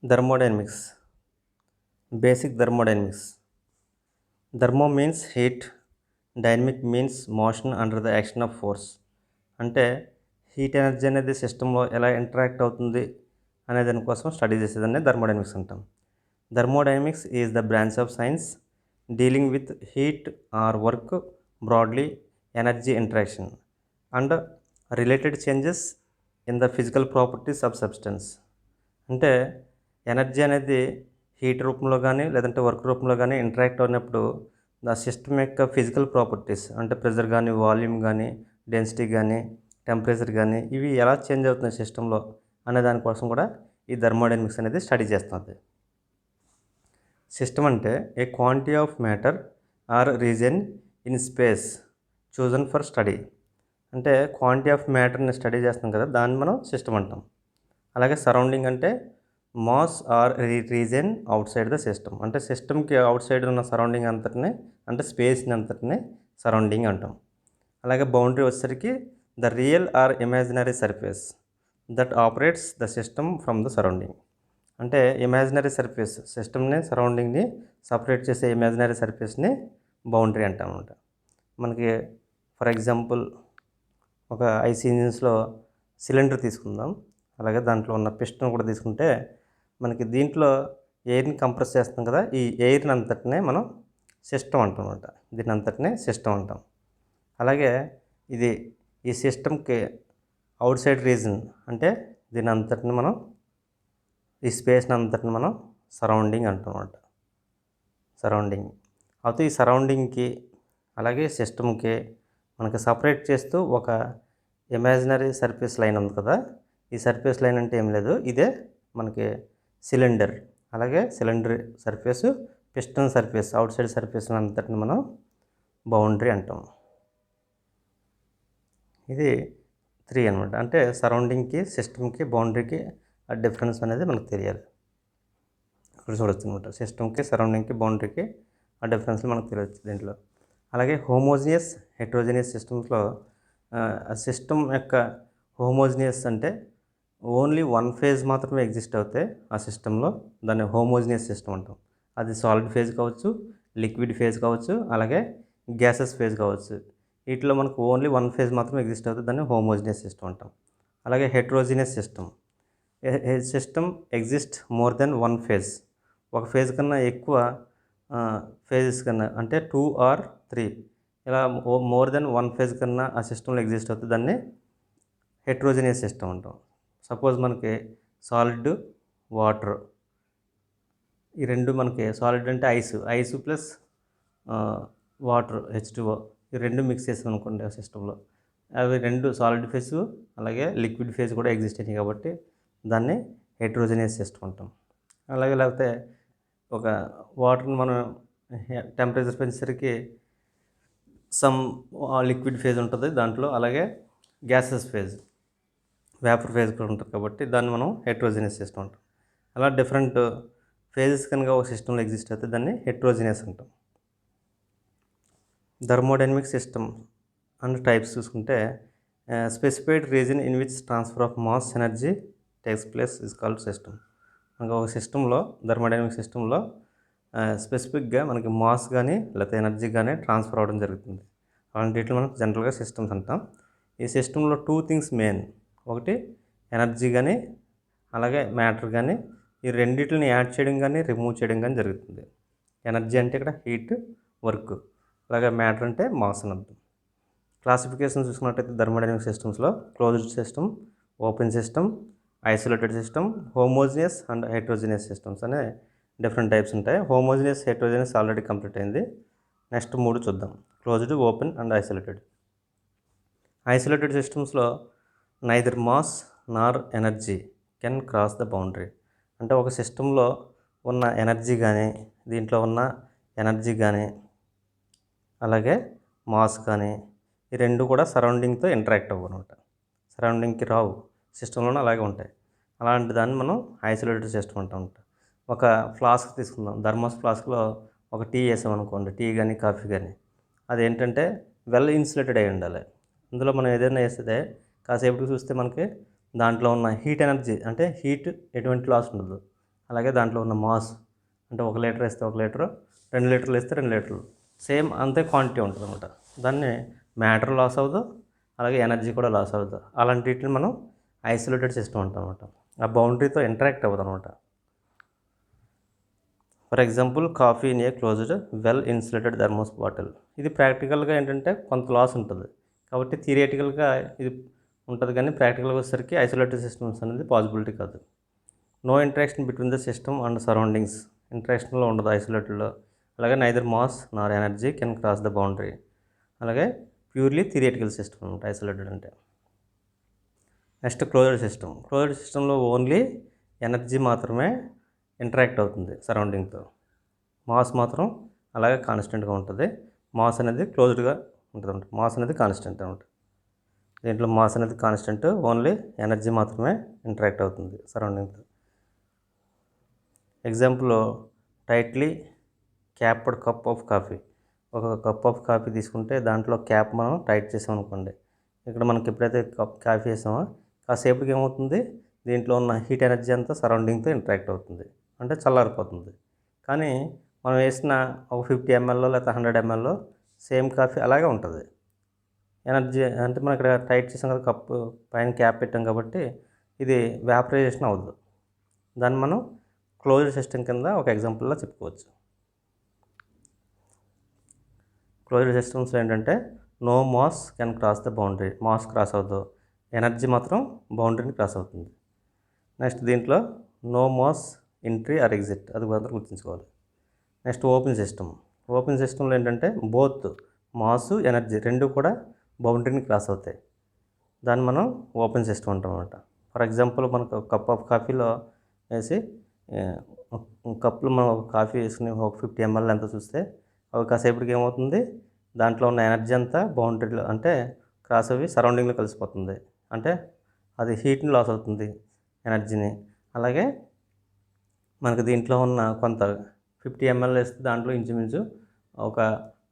Thermodynamics. Basic thermodynamics. Thermo means heat, dynamic means motion under the action of force. అంటే heat energy అనేది సిస్టంలో ఎలా interact అవుతుంది అనే దానికోసం స్టడీ చేసేదాన్ని థర్మోడైనమిక్స్ అంటాం. Thermodynamics is the branch of science dealing with heat or work, broadly energy interaction and related changes in the physical properties of substance. అంటే ఎనర్జీ అనేది హీట్ రూపంలో కానీ లేదంటే వర్క్ రూపంలో కానీ ఇంటరాక్ట్ అయినప్పుడు ద సిస్టమ్ యొక్క ఫిజికల్ ప్రాపర్టీస్ అంటే ప్రెజర్ కానీ, వాల్యూమ్ కానీ, డెన్సిటీ కానీ, టెంపరేచర్ కానీ ఇవి ఎలా చేంజ్ అవుతున్నాయి సిస్టంలో అనే దానికోసం కూడా ఈ థర్మోడైనమిక్స్ అనేది స్టడీ చేస్తుంది. సిస్టమ్ అంటే a quantity of matter or region in space chosen for study. అంటే క్వాంటిటీ ఆఫ్ మ్యాటర్ని స్టడీ చేస్తాం కదా, దాన్ని మనం సిస్టమ్ అంటాం. అలాగే సరౌండింగ్ అంటే mass or region outside the system. అంటే సిస్టమ్కి అవుట్ సైడ్ ఉన్న సరౌండింగ్ అంతటిని అంటే స్పేస్ని అంతటిని సరౌండింగ్ అంటాం. అలాగే బౌండరీ వచ్చేసరికి the real are imaginary surface that operates the system from the surrounding. అంటే ఇమాజినరీ సర్ఫేస్ సిస్టమ్ని సరౌండింగ్ని సపరేట్ చేసే ఇమాజినరీ సర్ఫేస్ని బౌండరీ అంటాం అన్నమాట. మనకి ఫర్ ఎగ్జాంపుల్ ఒక ఐసీ ఇంజిన్స్లో సిలిండర్ తీసుకుందాం. అలాగే దాంట్లో ఉన్న పిస్టన్ కూడా తీసుకుంటే మనకి దీంట్లో ఎయిర్ని కంప్రెస్ చేస్తాం కదా, ఈ ఎయిర్ని అంతటినే మనం సిస్టమ్ అంటాం అన్నమాట. దీని అంతటినే సిస్టమ్ అంటాం. అలాగే ఈ సిస్టమ్కి అవుట్ సైడ్ రీజన్ అంటే దీని అంతటిని మనం ఈ స్పేస్ని అంతటిని మనం సరౌండింగ్ అంటాం అన్నమాట. సరౌండింగ్ అయితే ఈ సరౌండింగ్కి అలాగే సిస్టమ్కి మనకి సపరేట్ చేస్తూ ఒక ఇమాజినరీ సర్ఫేస్ లైన్ ఉంది కదా, ఈ సర్ఫేస్ లైన్ అంటే ఏం లేదు, ఇదే మనకి సిలిండర్. అలాగే cylinder surface, piston surface, out side surface అంతటిని మనం బౌండరీ అంటాం. ఇది 3 అనమాట. అంటే సరౌండింగ్కి, సిస్టమ్కి, బౌండరీకి ఆ డిఫరెన్స్ అనేది మనకు తెలియాలి. ఇక్కడ చూడొచ్చు అనమాట. సిస్టమ్కి, సరౌండింగ్కి, బౌండరీకి ఆ డిఫరెన్స్ మనకు తెలియచ్చు దీంట్లో. అలాగే హోమోజినియస్, హెట్రోజినియస్ సిస్టమ్స్లో సిస్టమ్ యొక్క హోమోజినియస్ అంటే ఓన్లీ వన్ ఫేజ్ మాత్రమే ఎగ్జిస్ట్ అవుతాయి ఆ సిస్టంలో, దాన్ని హోమోజినియస్ సిస్టమ్ అంటాం. అది సాలిడ్ ఫేజ్ కావచ్చు, లిక్విడ్ ఫేజ్ కావచ్చు, అలాగే గ్యాసెస్ ఫేజ్ కావచ్చు. వీటిలో మనకు ఓన్లీ వన్ ఫేజ్ మాత్రమే ఎగ్జిస్ట్ అవుతుంది, దాన్ని హోమోజినియస్ సిస్టమ్ అంటాం. అలాగే heterogeneous system, system exist more than one phase. ఒక ఫేజ్ కన్నా ఎక్కువ ఫేజెస్ కన్నా అంటే 2 or 3 ఇలా మోర్ దెన్ వన్ ఫేజ్ కన్నా ఆ సిస్టంలో ఎగ్జిస్ట్ అవుతుంది, దాన్ని హెట్రోజినియస్ సిస్టమ్ అంటాం. సపోజ్ మనకి సాలిడ్, వాటర్, ఈ రెండు మనకి సాలిడ్ అంటే ఐస్ ప్లస్ వాటర్ H2O, ఈ రెండు మిక్స్ చేస్తాం అనుకోండి ఆ సిస్టంలో, అవి రెండు సాలిడ్ ఫేజ్ అలాగే లిక్విడ్ ఫేజ్ కూడా ఎగ్జిస్ట్ అయినాయి కాబట్టి దాన్ని హెట్రోజినియస్ సిస్టమ్ అంటాం. అలాగే లేకపోతే ఒక వాటర్ని మనం టెంపరేచర్ పెంచేసరికి సమ్ లిక్విడ్ ఫేజ్ ఉంటుంది దాంట్లో, అలాగే గ్యాసెస్ ఫేజ్, వేపర్ ఫేజ్ కూడా ఉంటుంది కాబట్టి దాన్ని మనం హెట్రోజినియస్ సిస్టమ్ అంటాం. అలా డిఫరెంట్ ఫేజెస్ కనుక ఒక సిస్టంలో ఎగ్జిస్ట్ అయితే దాన్ని హెట్రోజినియస్ అంటాం. థర్మోడైనమిక్ సిస్టమ్ అండ్ టైప్స్ చూసుకుంటే specified reason in which transfer of mass energy takes place is called system. మనకు ఒక సిస్టంలో, థర్మోడైనమిక్ సిస్టంలో స్పెసిఫిక్గా మనకి మాస్ కానీ లేకపోతే ఎనర్జీ కానీ ట్రాన్స్ఫర్ అవ్వడం జరుగుతుంది. అలాంటివి మనం జనరల్గా సిస్టమ్స్ అంటాం. ఈ సిస్టంలో 2 థింగ్స్ మెయిన్, ఒకటి ఎనర్జీ కానీ అలాగే మ్యాటర్ కానీ, ఈ రెండింటిని యాడ్ చేయడం కానీ రిమూవ్ చేయడం కానీ జరుగుతుంది. ఎనర్జీ అంటే ఇక్కడ హీట్, వర్క్, అలాగే మ్యాటర్ అంటే మాస్ అని అర్థం. క్లాసిఫికేషన్ చూసుకున్నట్టయితే థర్మోడైనమిక్ సిస్టమ్స్లో closed system, open system, isolated system, homogeneous and heterogeneous systems అనే డిఫరెంట్ టైప్స్ ఉంటాయి. హోమోజినియస్, హెట్రోజినియస్ ఆల్రెడీ కంప్లీట్ అయింది. నెక్స్ట్ 3 చూద్దాం, closed, open and isolated. Isolated సిస్టమ్స్లో neither mass nor energy can cross the boundary. అంటే ఒక సిస్టంలో ఉన్న ఎనర్జీ కానీ, దీంట్లో ఉన్న ఎనర్జీ కానీ అలాగే మాస్ కానీ ఈ రెండు కూడా సరౌండింగ్తో ఇంటరాక్ట్ అవ్వవు అనమాట. సరౌండింగ్కి రావు, సిస్టంలోనే అలాగే ఉంటాయి. అలాంటి దాన్ని మనం ఐసోలేటెడ్ సిస్టమ్ అంటాం. ఒక ఫ్లాస్క్ తీసుకుందాం, థర్మోస్ ఫ్లాస్క్లో ఒక టీ వేసామనుకోండి, టీ కానీ కాఫీ కానీ, అదేంటంటే వెల్ ఇన్సులేటెడ్ అయి ఉండాలి. అందులో మనం ఏదైనా వేస్తే కాసేపటికి చూస్తే మనకి దాంట్లో ఉన్న హీట్ ఎనర్జీ అంటే హీట్ ఎటువంటి లాస్ ఉండదు. అలాగే దాంట్లో ఉన్న మాస్ అంటే 1 లీటర్ వేస్తే 1 లీటరు, 2 లీటర్లు వేస్తే 2 లీటర్లు, సేమ్ అంతే క్వాంటిటీ ఉంటుంది అనమాట. దాన్ని మ్యాటర్ లాస్ అవ్వదు, అలాగే ఎనర్జీ కూడా లాస్ అవ్వదు. అలాంటి వీటిని మనం ఐసోలేటెడ్ సిస్టమ్ అంటాం అనమాట. ఆ బౌండరీతో ఇంటరాక్ట్ అవ్వదు అనమాట. For example coffee in a closed well insulated thermos bottle. ఇది ప్రాక్టికల్గా ఏంటంటే కొంత లాస్ ఉంటుంది, కాబట్టి థియరిటికల్గా ఇది ఉంటుంది, కానీ ప్రాక్టికల్గా వచ్చేసరికి ఐసోలేటెడ్ సిస్టమ్స్ అనేది పాసిబిలిటీ కాదు. No interaction between the system and surroundings. ఇంటరాక్షన్లో ఉండదు ఐసోలేటెడ్లో. అలాగే neither mass nor energy can cross the boundary. అలాగే ప్యూర్లీ థియరిటికల్ సిస్టమ్ అనమాట ఐసోలేటెడ్ అంటే. Next closed system. క్లోజ్డ్ సిస్టంలో ఓన్లీ ఎనర్జీ మాత్రమే ఇంటరాక్ట్ అవుతుంది సరౌండింగ్తో. మాస్ మాత్రం అలాగే కాన్స్టెంట్గా ఉంటుంది. మాస్ అనేది క్లోజ్డ్గా ఉంటుంది అనమాట. మాస్ అనేది కాన్స్టెంట్ అనమాట. దీంట్లో మాస్ అనేది కాన్స్టెంట్, ఓన్లీ ఎనర్జీ మాత్రమే ఇంటరాక్ట్ అవుతుంది సరౌండింగ్తో. Example tightly capped cup of coffee. ఒక కప్ ఆఫ్ కాఫీ తీసుకుంటే దాంట్లో క్యాప్ మనం టైట్ చేసాం అనుకోండి, ఇక్కడ మనకి ఎప్పుడైతే కప్ కాఫీ వేసామో కాసేపటికి ఏమవుతుంది, దీంట్లో ఉన్న హీట్ ఎనర్జీ అంతా సరౌండింగ్తో ఇంటరాక్ట్ అవుతుంది, అంటే చల్లారిపోతుంది. కానీ మనం వేసిన ఒక 50 ml లేకపోతే 100 ml సేమ్ కాఫీ అలాగే ఉంటుంది. ఎనర్జీ అంటే మనం ఇక్కడ టైట్ చేసాం కదా, కప్పు పైన క్యాప్ పెట్టాం కాబట్టి ఇది వ్యాపరైజేషన్ అవ్వదు. దాన్ని మనం క్లోజ్డ్ సిస్టమ్ కింద ఒక ఎగ్జాంపుల్లో చెప్పుకోవచ్చు. క్లోజ్డ్ సిస్టమ్స్లో ఏంటంటే no mass can cross the boundary. Mass cross అవ్వదు, ఎనర్జీ మాత్రం బౌండరీని క్రాస్ అవుతుంది. నెక్స్ట్ దీంట్లో no mass entry or exit, అది మాత్రం గుర్తుంచుకోవాలి. Next open system. ఓపెన్ సిస్టంలో ఏంటంటే బోత్ మాస్ ఎనర్జీ రెండు కూడా బౌండరీని క్రాస్ అవుతాయి. దాన్ని మనం ఓపెన్ సిస్టమ్ అంటాం అన్నమాట. ఫర్ ఎగ్జాంపుల్ మనకు కప్ ఆఫ్ కాఫీలో వేసి కప్పులో మనం ఒక కాఫీ వేసుకుని ఒక 50 ml ఎంత చూస్తే అవి కాసేపటికి ఏమవుతుంది, దాంట్లో ఉన్న ఎనర్జీ అంతా బౌండరీలో అంటే క్రాస్ అవి సరౌండింగ్లో కలిసిపోతుంది, అంటే అది హీట్ని లాస్ అవుతుంది, ఎనర్జీని. అలాగే మనకు దీంట్లో ఉన్న కొంత 50 ml వేస్తే దాంట్లో ఇంచుమించు ఒక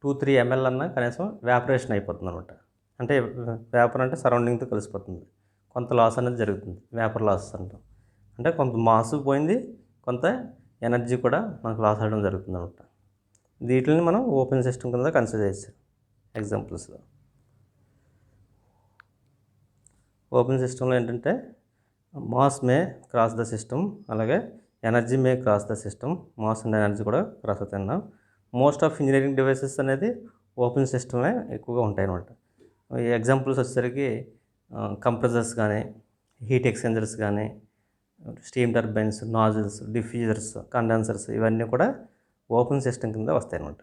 2-3 ml అన్నా కనీసం వ్యాపరేషన్ అయిపోతుంది అనమాట. అంటే వేపర్ అంటే సరౌండింగ్తో కలిసిపోతుంది, కొంత లాస్ అనేది జరుగుతుంది, వేపర్ లాస్ అంటాం. అంటే కొంత మాస్ పోయింది, కొంత ఎనర్జీ కూడా మనకు లాస్ అవ్వడం జరుగుతుంది అనమాట. వీటిని మనం ఓపెన్ సిస్టమ్ కింద కన్సిడర్ చేయొచ్చు ఎగ్జాంపుల్స్లో. ఓపెన్ సిస్టంలో ఏంటంటే mass may cross the system, అలాగే energy may cross the system. Mass and energy కూడా క్రాస్ అవుతున్నాం. మోస్ట్ ఆఫ్ ఇంజనీరింగ్ డివైసెస్ అనేది ఓపెన్ సిస్టమే ఎక్కువగా ఉంటాయి అన్నమాట. ఈ ఎగ్జాంపుల్స్ వచ్చేసరికి కంప్రెసర్స్ కానీ, హీట్ ఎక్స్చేంజర్స్ కానీ, steam turbines, nozzles, diffusers, condensers, ఇవన్నీ కూడా ఓపెన్ సిస్టమ్ కింద వస్తాయి అన్నమాట.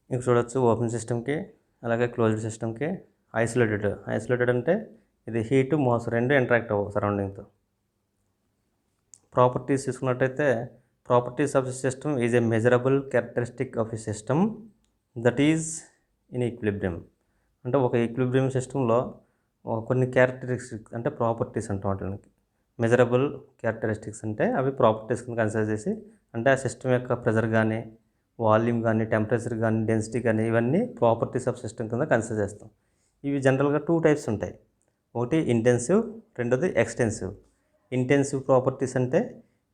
మీకు చూడవచ్చు ఓపెన్ సిస్టమ్కి అలాగే క్లోజ్డ్ సిస్టమ్కి. ఐసోలేటెడ్ అంటే ఇది హీటు మాస్ రెండు ఇంటరాక్ట్ అవ్వవు సరౌండింగ్తో. ప్రాపర్టీస్ తీసుకున్నట్టయితే properties of a system is a measurable characteristic of a system that is in equilibrium. అంటే ఒక ఈక్విలిబ్రియం సిస్టంలో కొన్ని క్యారెక్టరిస్టిక్స్ అంటే ప్రాపర్టీస్ అంటాం వాటికి. మెజరబుల్ క్యారెక్టరిస్టిక్స్ అంటే అవి ప్రాపర్టీస్ కింద కన్సిడర్ చేసి, అంటే ఆ సిస్టమ్ యొక్క ప్రెజర్ కానీ, వాల్యూమ్ కానీ, టెంపరేచర్ కానీ, డెన్సిటీ కానీ, ఇవన్నీ ప్రాపర్టీస్ ఆఫ్ సిస్టమ్ కింద కన్సిడర్ చేస్తాం. ఇవి జనరల్గా 2 టైప్స్ ఉంటాయి. ఒకటి ఇంటెన్సివ్, రెండోది ఎక్స్టెన్సివ్. ఇంటెన్సివ్ ప్రాపర్టీస్ అంటే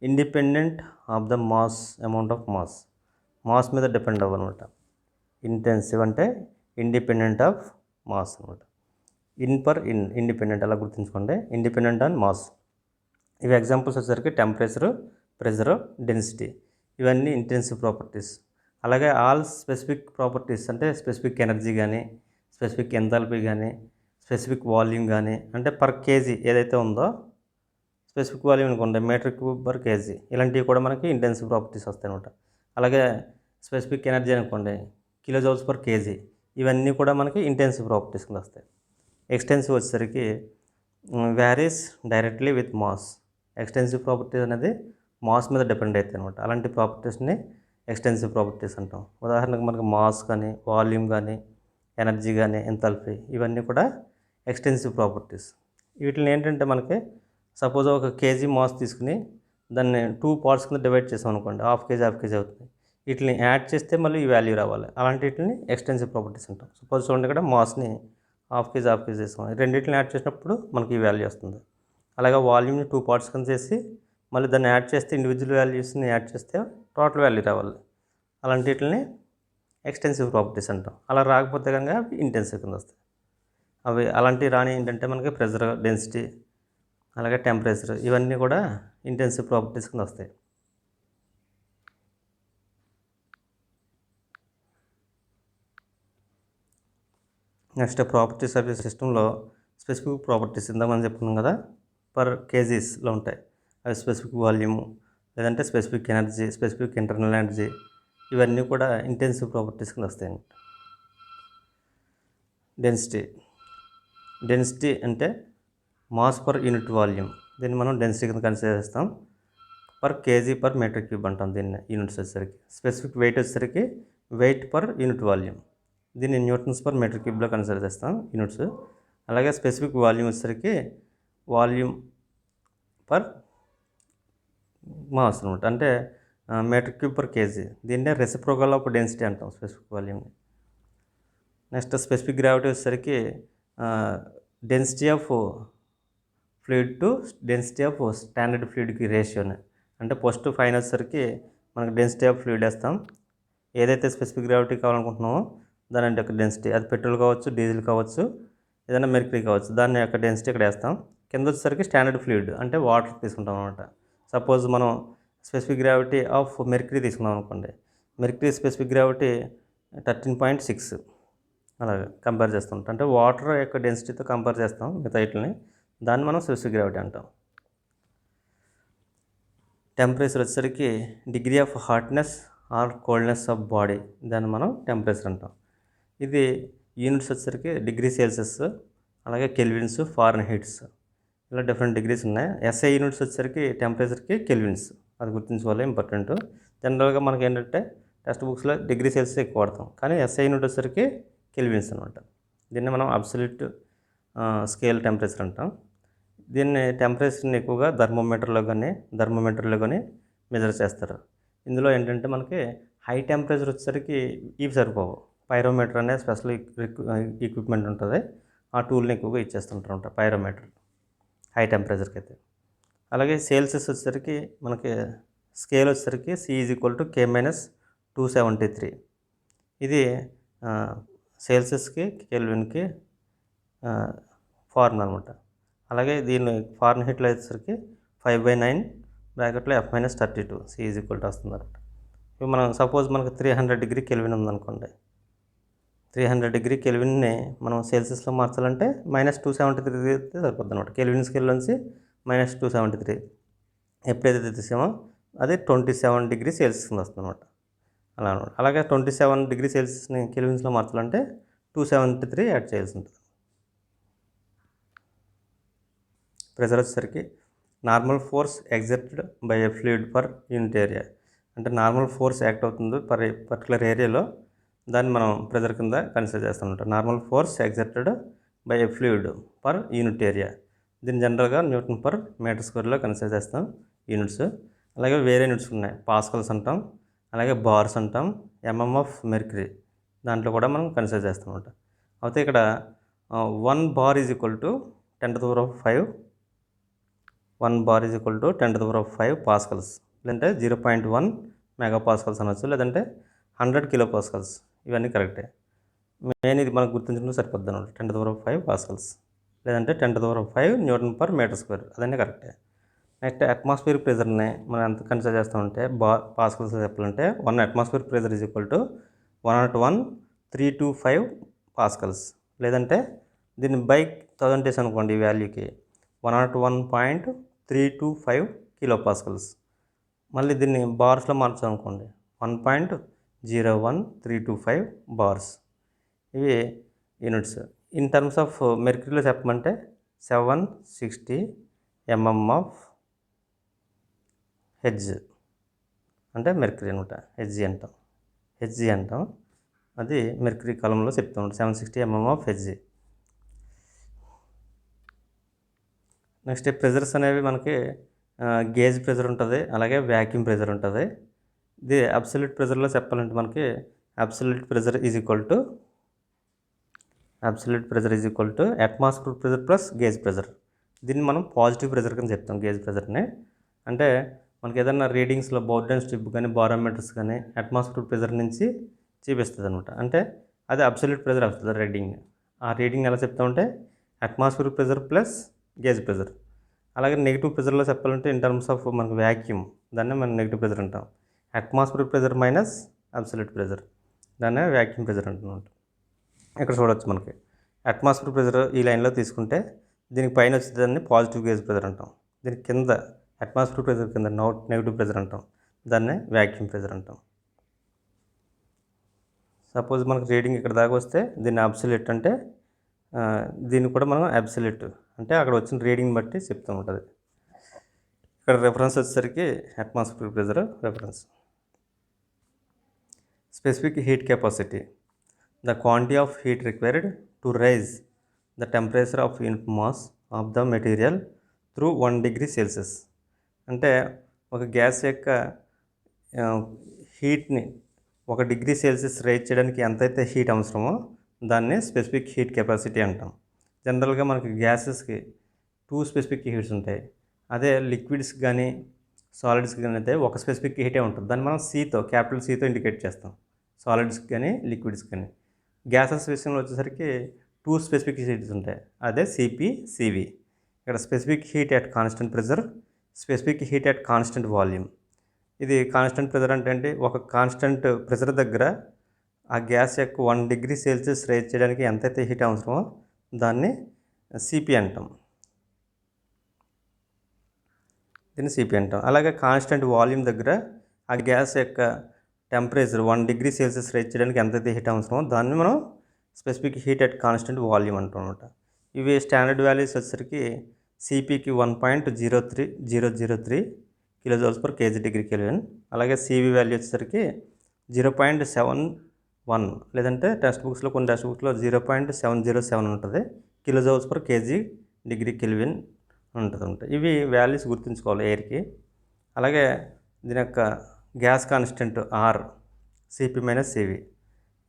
independent of the mass, amount of mass మీద డిపెండ్ అవ్వనమాట. ఇంటెన్సివ్ అంటే ఇండిపెండెంట్ ఆఫ్ మాస్ అనమాట. ఇండిపెండెంట్ అలా గుర్తుంచుకోండి, ఇండిపెండెంట్ ఆన్ మాస్. ఇవి ఎగ్జాంపుల్స్ వచ్చేసరికి టెంపరేచరు, ప్రెజరు, డెన్సిటీ, ఇవన్నీ ఇంటెన్సివ్ ప్రాపర్టీస్. అలాగే ఆల్ స్పెసిఫిక్ ప్రాపర్టీస్ అంటే స్పెసిఫిక్ ఎనర్జీ కానీ, స్పెసిఫిక్ ఎంథాల్పీ కానీ, స్పెసిఫిక్ వాల్యూమ్ కానీ, అంటే పర్ కేజీ ఏదైతే ఉందో స్పెసిఫిక్ వాల్యూమ్ అనుకోండి మీటర్ క్యూబ్ పర్ కేజీ, ఇలాంటివి కూడా మనకి ఇంటెన్సివ్ ప్రాపర్టీస్ వస్తాయి అనమాట. అలాగే స్పెసిఫిక్ ఎనర్జీ అనుకోండి కిలో జౌల్స్ పర్ కేజీ, ఇవన్నీ కూడా మనకి ఇంటెన్సివ్ ప్రాపర్టీస్ కింద వస్తాయి. ఎక్స్టెన్సివ్ వచ్చేసరికి varies directly with mass. Extensive properties అనేది మాస్ మీద డిపెండ్ అవుతాయి అనమాట. అలాంటి ప్రాపర్టీస్ని ఎక్స్టెన్సివ్ ప్రాపర్టీస్ అంటాం. ఉదాహరణకు మనకు మాస్ కానీ, వాల్యూమ్ కానీ, ఎనర్జీ కానీ, ఎంథాల్పీ, ఇవన్నీ కూడా ఎక్స్టెన్సివ్ ప్రాపర్టీస్. వీటిని ఏంటంటే మనకి సపోజ్ ఒక కేజీ మాస్ తీసుకుని దాన్ని 2 పార్ట్స్ కింద డివైడ్ చేసాం అనుకోండి, హాఫ్ కేజీ అవుతుంది. వీటిని యాడ్ చేస్తే మళ్ళీ ఈ వాల్యూ రావాలి, అలాంటి వీటిని ఎక్స్టెన్సివ్ ప్రాపర్టీస్ అంటాం. సపోజ్ చూడండి ఇక్కడ మాస్ని హాఫ్ కేజీ చేసాం, రెండింటిని యాడ్ చేసినప్పుడు మనకి ఈ వాల్యూ వస్తుంది. అలాగే వాల్యూమ్ని 2 పార్ట్స్ కింద చేసి మళ్ళీ దాన్ని యాడ్ చేస్తే ఇండివిజువల్ వాల్యూస్ని యాడ్ చేస్తే టోటల్ వాల్యూ రావాలి. అలాంటి వీటిని ఎక్స్టెన్సివ్ ప్రాపర్టీస్ అంటాం. అలా రాకపోతే కనుక అవి ఇంటెన్సివ్ కింద వస్తాయి. అవి అలాంటివి రాని ఏంటంటే మనకి ప్రెజర్, డెన్సిటీ, అలాగే టెంపరేచర్, ఇవన్నీ కూడా ఇంటెన్సివ్ ప్రాపర్టీస్ కింద వస్తాయి. నెక్స్ట్ ప్రాపర్టీస్ ఆఫ్ ది సిస్టంలో స్పెసిఫిక్ ప్రాపర్టీస్ ఇందాక మనం చెప్పుకున్నాం కదా, పర్ కేజీస్లో ఉంటాయి. అవి స్పెసిఫిక్ వాల్యూము, లేదంటే specific energy, specific internal energy, ఇవన్నీ కూడా ఇంటెన్సివ్ ప్రాపర్టీస్ కింద వస్తాయి అన్నమాట. డెన్సిటీ అంటే మాస్ పర్ యూనిట్ వాల్యూమ్, దీన్ని మనం డెన్సిటీ కింద కన్సిడర్ చేస్తాం. Per KG per metre cube అంటాం దీన్ని యూనిట్స్ వచ్చేసరికి. స్పెసిఫిక్ వెయిట్ వచ్చేసరికి వెయిట్ పర్ యూనిట్ వాల్యూమ్, దీన్ని న్యూటన్స్ పర్ మీటర్ క్యూబ్లో కన్సిడర్ చేస్తాం యూనిట్స్. అలాగే స్పెసిఫిక్ వాల్యూమ్ వచ్చేసరికి వాల్యూమ్ పర్ మాస్ అనమాట, అంటే మీటర్ క్యూబ్ పర్ కేజీ. దీన్నే రెసిప్రోకల్ ఆఫ్ డెన్సిటీ అంటాం స్పెసిఫిక్ వాల్యూమ్ని. నెక్స్ట్ స్పెసిఫిక్ గ్రావిటీ వచ్చేసరికి density of fluid to density of standard ఫ్లూయిడ్కి రేషియోని, అంటే ఫస్ట్ ఫైన్ వచ్చేసరికి మనకు డెన్సిటీ ఆఫ్ ఫ్లూయిడ్ వేస్తాం. ఏదైతే స్పెసిఫిక్ గ్రావిటీ కావాలనుకుంటున్నామో దాని యొక్క డెన్సిటీ, అది పెట్రోల్ కావచ్చు, డీజిల్ కావచ్చు, ఏదైనా మెర్క్యూరీ కావచ్చు, దాని యొక్క డెన్సిటీ ఇక్కడ వేస్తాం. కింద వచ్చేసరికి స్టాండర్డ్ ఫ్లూయిడ్ అంటే వాటర్ తీసుకుంటాం అనమాట. సపోజ్ మనం స్పెసిఫిక్ గ్రావిటీ ఆఫ్ మెర్క్యూరీ తీసుకున్నాం అనుకోండి, మెర్క్యూరీ స్పెసిఫిక్ గ్రావిటీ 13.6 అలాగే కంపేర్ చేస్తుంటాం. అంటే వాటర్ యొక్క డెన్సిటీతో కంపేర్ చేస్తాం మిగతా వీటిని, దాన్ని మనం స్పెసిఫిక్ గ్రావిటీ అంటాం. టెంపరేచర్ వచ్చేసరికి degree of hotness or coldness of body, దాన్ని మనం టెంపరేచర్ అంటాం. ఇది యూనిట్స్ వచ్చేసరికి డిగ్రీ సెల్సియస్, అలాగే కెల్విన్స్, ఫారెన్ హీట్స్, ఇలా డిఫరెంట్ డిగ్రీస్ ఉన్నాయి. ఎస్ఐ యూనిట్స్ వచ్చేసరికి టెంపరేచర్కి కెల్విన్స్, అది గుర్తించుకోవాలి, ఇంపార్టెంట్. జనరల్గా మనకి ఏంటంటే టెక్స్ట్ బుక్స్లో డిగ్రీ సెల్సియస్ ఎక్కువ వాడతాం, కానీ ఎస్ఐ యూనిట్ వచ్చేసరికి కెల్విన్స్ అనమాట. దీన్ని మనం అబ్సల్యూట్ స్కేల్ టెంపరేచర్ అంటాం. దీన్ని టెంపరేచర్ని ఎక్కువగా థర్మోమీటర్లో కానీ మెజర్ చేస్తారు. ఇందులో ఏంటంటే మనకి హై టెంపరేచర్ వచ్చేసరికి ఇవి సరిపోవు. పైరోమీటర్ అనే స్పెషల్ ఎక్విప్మెంట్ ఉంటుంది, ఆ టూల్ని ఎక్కువగా ఇచ్చేస్తుంటారు పైరోమీటర్ హై టెంపరేచర్కి అయితే. అలాగే సెల్సియస్ వచ్చేసరికి మనకి స్కేల్ వచ్చేసరికి C=K-273, ఇది సెల్సియస్కి కెల్విన్కి ఫార్ములా అనమాట. అలాగే దీన్ని ఫారెన్ హీట్లో వచ్చేసరికి 5/9 బ్రాకెట్లో F-32 C= వస్తుంది అనమాట. ఇప్పుడు మనం సపోజ్ మనకు 300 డిగ్రీ కెల్విన్ ఉందనుకోండి, 300 డిగ్రీ కెల్విన్ని మనం సెల్సియస్లో మార్చాలంటే -273 అయితే సరిపోద్ది అనమాట. కెల్విన్ స్కేల్ నుంచి -273 ఎప్పుడైతే తీసామో అది 27 డిగ్రీ సెల్సియస్ వస్తుంది అనమాట. అలా అనమాట. అలాగే 27 డిగ్రీ సెల్సియస్ని కెల్విన్స్లో మార్చాలంటే 273 యాడ్ చేయాల్సి ఉంటుంది. ప్రెజర్ వచ్చేసరికి normal force exerted by a fluid per unit area, అంటే నార్మల్ ఫోర్స్ యాక్ట్ అవుతుంది పర్టికులర్ ఏరియాలో, దాన్ని మనం ప్రెజర్ కింద కన్సిడర్ చేస్తామంటాం. Normal force exerted by a fluid per unit area, దీన్ని జనరల్గా న్యూటన్ పర్ మీటర్ స్క్వేర్లో కన్సిడర్ చేస్తాం యూనిట్స్. అలాగే వేరే యూనిట్స్ ఉన్నాయి, పాస్కల్స్ అంటాం, అలాగే బార్స్ అంటాం, ఎంఎం ఆఫ్ మెర్క్యూరీ, దాంట్లో కూడా మనం కన్సిడర్ చేస్తాం అనమాట. అయితే ఇక్కడ 1 bar is equal to 10⁵, 1 bar is equal to 10⁵ Pascal's, లేదంటే 0.1 మెగాపాస్కల్స్ అనొచ్చు, లేదంటే 100 కిలో పాస్కల్స్, ఇవన్నీ కరెక్టే. మెయిన్ ఇది మనకు గుర్తించడం సరిపోద్ది అనమాట. 10⁵ పాస్కల్స్ లేదంటే 10⁵ న్యూటన్ పర్ మీటర్ స్క్వేర్, అదన్నీ కరెక్టే. నెక్స్ట్ అట్మాస్ఫియర్ ప్రెజర్ని మనం ఎంత కన్సిడర్ చేస్తామంటే పాస్కల్స్ చెప్పాలంటే 1 atmosphere pressure is equal to 101,325 Pascal's, లేదంటే దీన్ని బై 1000 డేస్ అనుకోండి, ఈ వాల్యూకి 101.325 కిలో పాస్కల్స్. మళ్ళీ దీన్ని బార్స్లో మార్చాలనుకోండి 1.01325 బార్స్, ఇవి యూనిట్స్. ఇన్ టర్మ్స్ ఆఫ్ మెర్క్యూరీలో చెప్పమంటే 760 mm ఆఫ్ హెడ్జ్, అంటే మెర్క్యూరీ అనమాట, హెడ్జీ అంటాం. అది మెర్క్యూరీ కాలంలో చెప్తాం 760 mm of hertz. Next pressures అనేవి మనకి గేజ్ ప్రెజర్ ఉంటుంది, అలాగే వ్యాక్యూమ్ ప్రెజర్ ఉంటుంది. ఇది అబ్సల్యూట్ ప్రెజర్లో చెప్పాలంటే మనకి absolute pressure is equal to atmosphere pressure plus gauge pressure దీన్ని మనం పాజిటివ్ ప్రెజర్ కింద చెప్తాం గేజ్ ప్రెజర్ని. అంటే మనకి ఏదైనా రీడింగ్స్లో బౌడ్లైన్ స్ట్రిప్ కానీ బారోమీటర్స్ కానీ అట్మాస్ఫియర్ ప్రెజర్ నుంచి చూపిస్తుంది అనమాట. అంటే అది అబ్సల్యూట్ ప్రెజర్ వస్తుంది రీడింగ్. ఆ రీడింగ్ ఎలా చెప్తామంటే atmosphere pressure plus gauge pressure. అలాగే నెగిటివ్ ప్రెజర్లో చెప్పాలంటే ఇన్ టర్మ్స్ ఆఫ్ మనకు వ్యాక్యూమ్, దాన్నే మనం నెగిటివ్ ప్రెజర్ అంటాం. Atmosphere pressure minus absolute pressure, దాన్నే వ్యాక్యూమ్ ప్రెజర్ అంటున్నాం. ఇక్కడ చూడవచ్చు మనకి అట్మాస్ఫియర్ ప్రెజర్ ఈ లైన్లో తీసుకుంటే దీనికి పైన వచ్చేదాన్ని పాజిటివ్ గేజ్ ప్రెజర్ అంటాం. దీనికి కింద అట్మాస్ఫియర్ ప్రెజర్ కింద నెగిటివ్ ప్రెజర్ అంటాం, దాన్నే వ్యాక్యూమ్ ప్రెజర్ అంటాం. సపోజ్ మనకు రీడింగ్ ఇక్కడ దాకా వస్తే దీన్ని అబ్సల్యూట్ అంటే దీన్ని కూడా మనం అబ్సల్యూట్ అంటే అక్కడ వచ్చిన రీడింగ్ బట్టి చెప్తూ ఉంటుంది. ఇక్కడ రెఫరెన్స్ వచ్చేసరికి atmosphere pressure reference. Specific heat capacity, the quantity of heat required to raise the temperature of unit mass of the material through 1 degree Celsius. అంటే ఒక గ్యాస్ యొక్క హీట్ని 1 degree Celsius రైజ్ చేయడానికి ఎంతైతే హీట్ అవసరమో దాన్ని స్పెసిఫిక్ హీట్ కెపాసిటీ అంటాం. జనరల్గా మనకి గ్యాసెస్కి 2 స్పెసిఫిక్ హీట్స్ ఉంటాయి. అదే లిక్విడ్స్కి కానీ సాలిడ్స్కి కానీ అయితే ఒక స్పెసిఫిక్ హీటే ఉంటుంది. దాన్ని మనం సితో, క్యాపిటల్ సితో ఇండికేట్ చేస్తాం, సాలిడ్స్కి కానీ లిక్విడ్స్కి కానీ. గ్యాసెస్ విషయంలో వచ్చేసరికి 2 స్పెసిఫిక్ హీట్స్ ఉంటాయి, అదే సిపి, సివి. ఇక్కడ specific heat at constant pressure, specific heat at constant volume. ఇది కాన్స్టెంట్ ప్రెజర్ అంటే ఏంటి? ఒక కాన్స్టెంట్ ప్రెజర్ దగ్గర ఆ గ్యాస్ యొక్క 1 degree Celsius రైజ్ చేయడానికి ఎంతైతే హీట్ అవసరమో దాన్ని సిపి అంటాం, దీన్ని సిపి అంటాం. అలాగే కాన్స్టెంట్ వాల్యూమ్ దగ్గర ఆ గ్యాస్ యొక్క టెంపరేచర్ 1 degree Celsius రైజ్ చేయడానికి ఎంతైతే హీట్ అవసరమో దాన్ని మనం specific heat at constant volume అంటాం అనమాట. ఇవి స్టాండర్డ్ వాల్యూస్ వచ్చేసరికి సిపికి 1.03003 kJ/kg. అలాగే సివి వాల్యూ వచ్చేసరికి 0.71, లేదంటే టెక్స్ట్ బుక్స్లో కొన్ని టెక్స్ట్ బుక్స్లో 0.707 ఉంటుంది, kJ/kg ఉంటుంది. ఇవి వాల్యూస్ గుర్తుంచుకోవాలి ఎయిర్కి. అలాగే దీని యొక్క gas constant R, CP minus CV,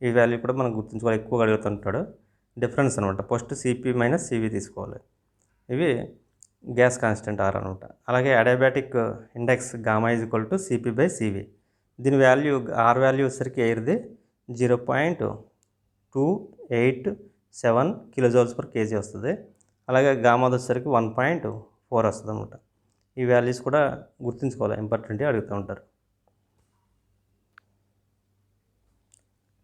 ఈ వాల్యూ కూడా మనం గుర్తుంచుకోవాలి, ఎక్కువగా అడుగుతుంటాడు. డిఫరెన్స్ అనమాట, ఫస్ట్ సిపి మైనస్ సివి తీసుకోవాలి. ఇవి గ్యాస్ కాన్స్టెంట్ ఆర్ అనమాట. అలాగే అడియాబాటిక్ ఇండెక్స్ గామా =CP/CV. దీని వాల్యూ ఆర్ వాల్యూ వచ్చేసరికి ఎయిర్ది 0.287 kJ/kg వస్తుంది. అలాగే గామాది వచ్చేసరికి 1.4 వస్తుంది అనమాట. ఈ వాల్యూస్ కూడా గుర్తుంచుకోవాలి, ఇంపార్టెంట్ అడుగుతూ ఉంటారు.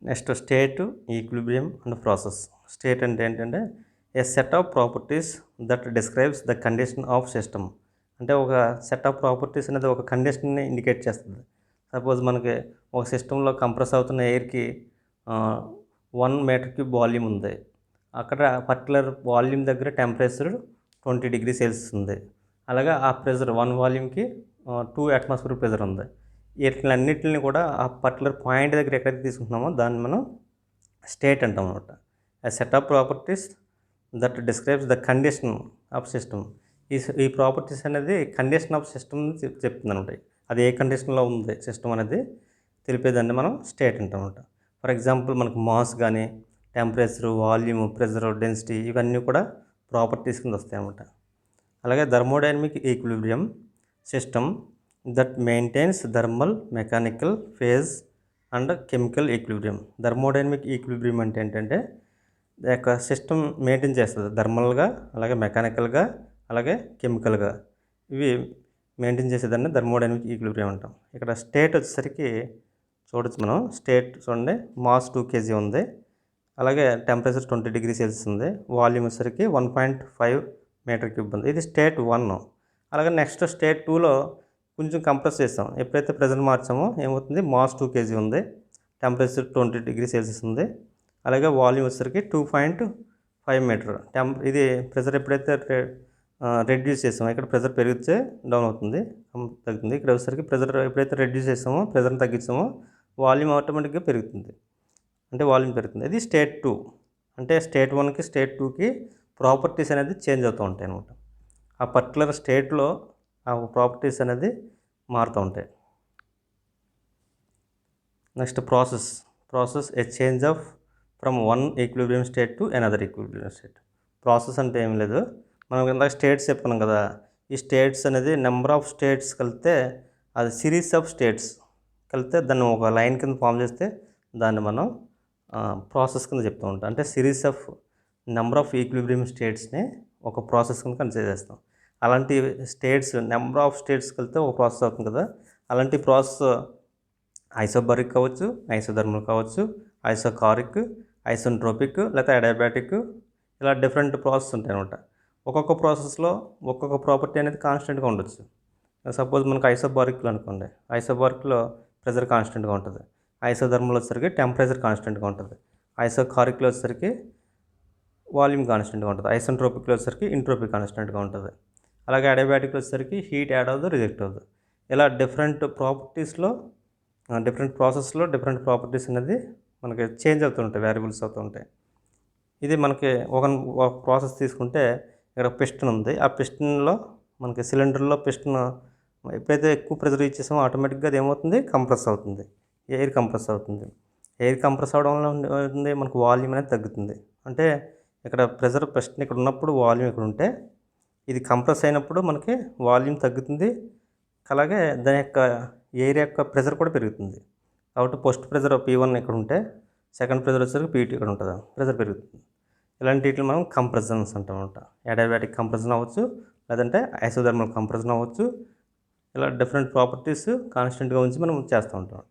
Next state, equilibrium and process. State అంటే ఏంటంటే a set of properties that describes the condition of system. అంటే ఒక సెట్ ఆఫ్ ప్రాపర్టీస్ అనేది ఒక కండిషన్ని ఇండికేట్ చేస్తుంది. సపోజ్ మనకి ఒక సిస్టంలో కంప్రెస్ అవుతున్న ఎయిర్కి 1 meter³ వాల్యూమ్ ఉంది. అక్కడ పర్టికులర్ వాల్యూమ్ దగ్గర టెంపరేచర్ 20 degree Celsius ఉంది. అలాగే ఆ ప్రెజర్ 1 వాల్యూమ్కి 2 atmosphere ప్రెజర్ ఉంది. వీటిలన్నిటిని కూడా ఆ పర్టికులర్ పాయింట్ దగ్గర ఎక్కడైతే తీసుకుంటున్నామో దాన్ని మనం స్టేట్ అంటాం అనమాట. ఆ set of properties that describes the condition of system. ఈ ప్రాపర్టీస్ అనేది కండిషన్ ఆఫ్ సిస్టమ్ చెప్తుంది అనమాట. అది ఏ కండిషన్లో ఉంది సిస్టమ్ అనేది తెలిపేదాన్ని మనం స్టేట్ అంటాం అనమాట. ఫర్ ఎగ్జాంపుల్ మనకు మాస్ కానీ టెంపరేచర్, వాల్యూమ్, ప్రెజర్, డెన్సిటీ ఇవన్నీ కూడా ప్రాపర్టీస్ కింద వస్తాయి అన్నమాట. అలాగే thermodynamic equilibrium system that maintains thermal, mechanical, phase and chemical equilibrium. Thermodynamic equilibrium అంటే ఏంటంటే యొక్క సిస్టమ్ మెయింటైన్ చేస్తుంది థర్మల్గా, అలాగే మెకానికల్గా, అలాగే కెమికల్గా. ఇవి మెయింటైన్ చేసేదాన్ని థర్మోడైనమిక్ ఈక్విలిబ్రియం అంటాం. ఇక్కడ స్టేట్ వచ్చేసరికి చూడొచ్చు మనం. స్టేట్ చూడండి, మాస్ 2 kg ఉంది, అలాగే టెంపరేచర్ 20 degree Celsius ఉంది, వాల్యూమ్ వచ్చేసరికి 1.5 meter³ ఉంది. ఇది స్టేట్ 1. అలాగే నెక్స్ట్ స్టేట్ 2లో కొంచెం కంప్రెస్ చేస్తాం. ఎప్పుడైతే ప్రెజర్ మార్చామో ఏమవుతుంది, మాస్ 2 kg ఉంది, టెంపరేచర్ 20 degree Celsius ఉంది, అలాగే వాల్యూమ్ వచ్చేసరికి 2.5 meter. ఇది ప్రెజర్ ఎప్పుడైతే రెడ్యూస్ చేస్తామో, ఇక్కడ ప్రెజర్ పెరిగితే డౌన్ అవుతుంది, తగ్గుతుంది. ఇక్కడ వచ్చేసరికి ప్రెజర్ ఎప్పుడైతే రెడ్యూస్ చేస్తామో, ప్రెజర్ని తగ్గించామో వాల్యూమ్ ఆటోమేటిక్గా పెరుగుతుంది, అంటే వాల్యూమ్ పెరుగుతుంది. ఇది స్టేట్ 2. అంటే స్టేట్ 1కి స్టేట్ 2కి ప్రాపర్టీస్ అనేది చేంజ్ అవుతూ ఉంటాయి అన్నమాట. ఆ పర్టికులర్ స్టేట్లో ఆ ప్రాపర్టీస్ అనేది మారుతూ ఉంటాయి. Next process A change of from one equilibrium state to another equilibrium state. Process అంటే ఏం లేదు, మనం ఇందాక స్టేట్స్ చెప్పుకున్నాం కదా, ఈ స్టేట్స్ అనేది నెంబర్ ఆఫ్ స్టేట్స్ కలిపితే అది సిరీస్ ఆఫ్ స్టేట్స్ కలిపితే దాన్ని ఒక లైన్ కింద ఫామ్ చేస్తే దాన్ని మనం ప్రాసెస్ కింద చెప్తూ ఉంటాం. అంటే series of number of equilibrium స్టేట్స్ని ఒక ప్రాసెస్ కింద కన్సిడర్ చేస్తాం. అలాంటి స్టేట్స్ నెంబర్ ఆఫ్ స్టేట్స్ కలిపితే ఒక ప్రాసెస్ అవుతుంది కదా, అలాంటి ప్రాసెస్ ఐసోబారిక్ కావచ్చు, ఐసోథర్మల్ కావచ్చు, ఐసోకారిక్, ఐసోట్రోపిక్ లేదా అడియాబాటిక్, ఇలా డిఫరెంట్ ప్రాసెస్ ఉంటాయి అన్నమాట. ఒక్కొక్క ప్రాసెస్లో ఒక్కొక్క ప్రాపర్టీ అనేది కాన్స్టెంట్గా ఉండొచ్చు. సపోజ్ మనకు ఐసోబారిక్లో అనుకోండి, ఐసోబారిక్లో ప్రెజర్ కాన్స్టెంట్గా ఉంటుంది. ఐసోథర్మల్ వచ్చేసరికి టెంపరేచర్ కాన్స్టెంట్గా ఉంటుంది. ఐసోకారిక్లో వచ్చేసరికి వాల్యూమ్ కాన్స్టెంట్గా ఉంటుంది. ఐసోట్రోపిక్లో వచ్చేసరికి ఎంట్రోపీ కాన్స్టెంట్గా ఉంటుంది. అలాగే అడియాబాటిక్లో వచ్చేసరికి హీట్ యాడ్ అవ్వదు, రిజెక్ట్ అవ్వదు. ఇలా డిఫరెంట్ ప్రాపర్టీస్లో డిఫరెంట్ ప్రాసెస్లో డిఫరెంట్ ప్రాపర్టీస్ అనేది మనకి చేంజ్ అవుతూ ఉంటాయి, వేరియబుల్స్ అవుతూ ఉంటాయి. ఇది మనకి ఒక ప్రాసెస్ తీసుకుంటే ఇక్కడ పిస్టన్ ఉంది. ఆ పిస్టన్లో మనకి సిలిండర్లో పిస్టన్ ఎప్పుడైతే ఎక్కువ ప్రెజర్ యూజ్ చేసామో ఆటోమేటిక్గా అది ఏమవుతుంది, కంప్రెస్ అవుతుంది, ఎయిర్ కంప్రెస్ అవుతుంది. ఎయిర్ కంప్రెస్ అవడం వల్ల అవుతుంది మనకు వాల్యూమ్ అనేది తగ్గుతుంది. అంటే ఇక్కడ ప్రెజర్ పిస్టన్ ఇక్కడ ఉన్నప్పుడు వాల్యూమ్ ఇక్కడ ఉంటే ఇది కంప్రెస్ అయినప్పుడు మనకి వాల్యూమ్ తగ్గుతుంది. అలాగే దాని యొక్క ఎయిర్ యొక్క ప్రెజర్ కూడా పెరుగుతుంది. కాబట్టి ఫస్ట్ ప్రెజర్ P1 ఇక్కడ ఉంటే సెకండ్ ప్రెజర్ వచ్చేసరికి P2 ఇక్కడ ఉంటుంది, ప్రెజర్ పెరుగుతుంది. ఇలాంటి వీటిని మనం కంప్రెషన్స్ అంటాం అనమాట. అడియాబాటిక్ కంప్రెషన్ అవ్వచ్చు, లేదంటే ఐసోథర్మల్ కంప్రెషన్ అవ్వచ్చు. ఇలా డిఫరెంట్ ప్రాపర్టీస్ కాన్స్టెంట్గా ఉంచి మనం చేస్తూ ఉంటాం.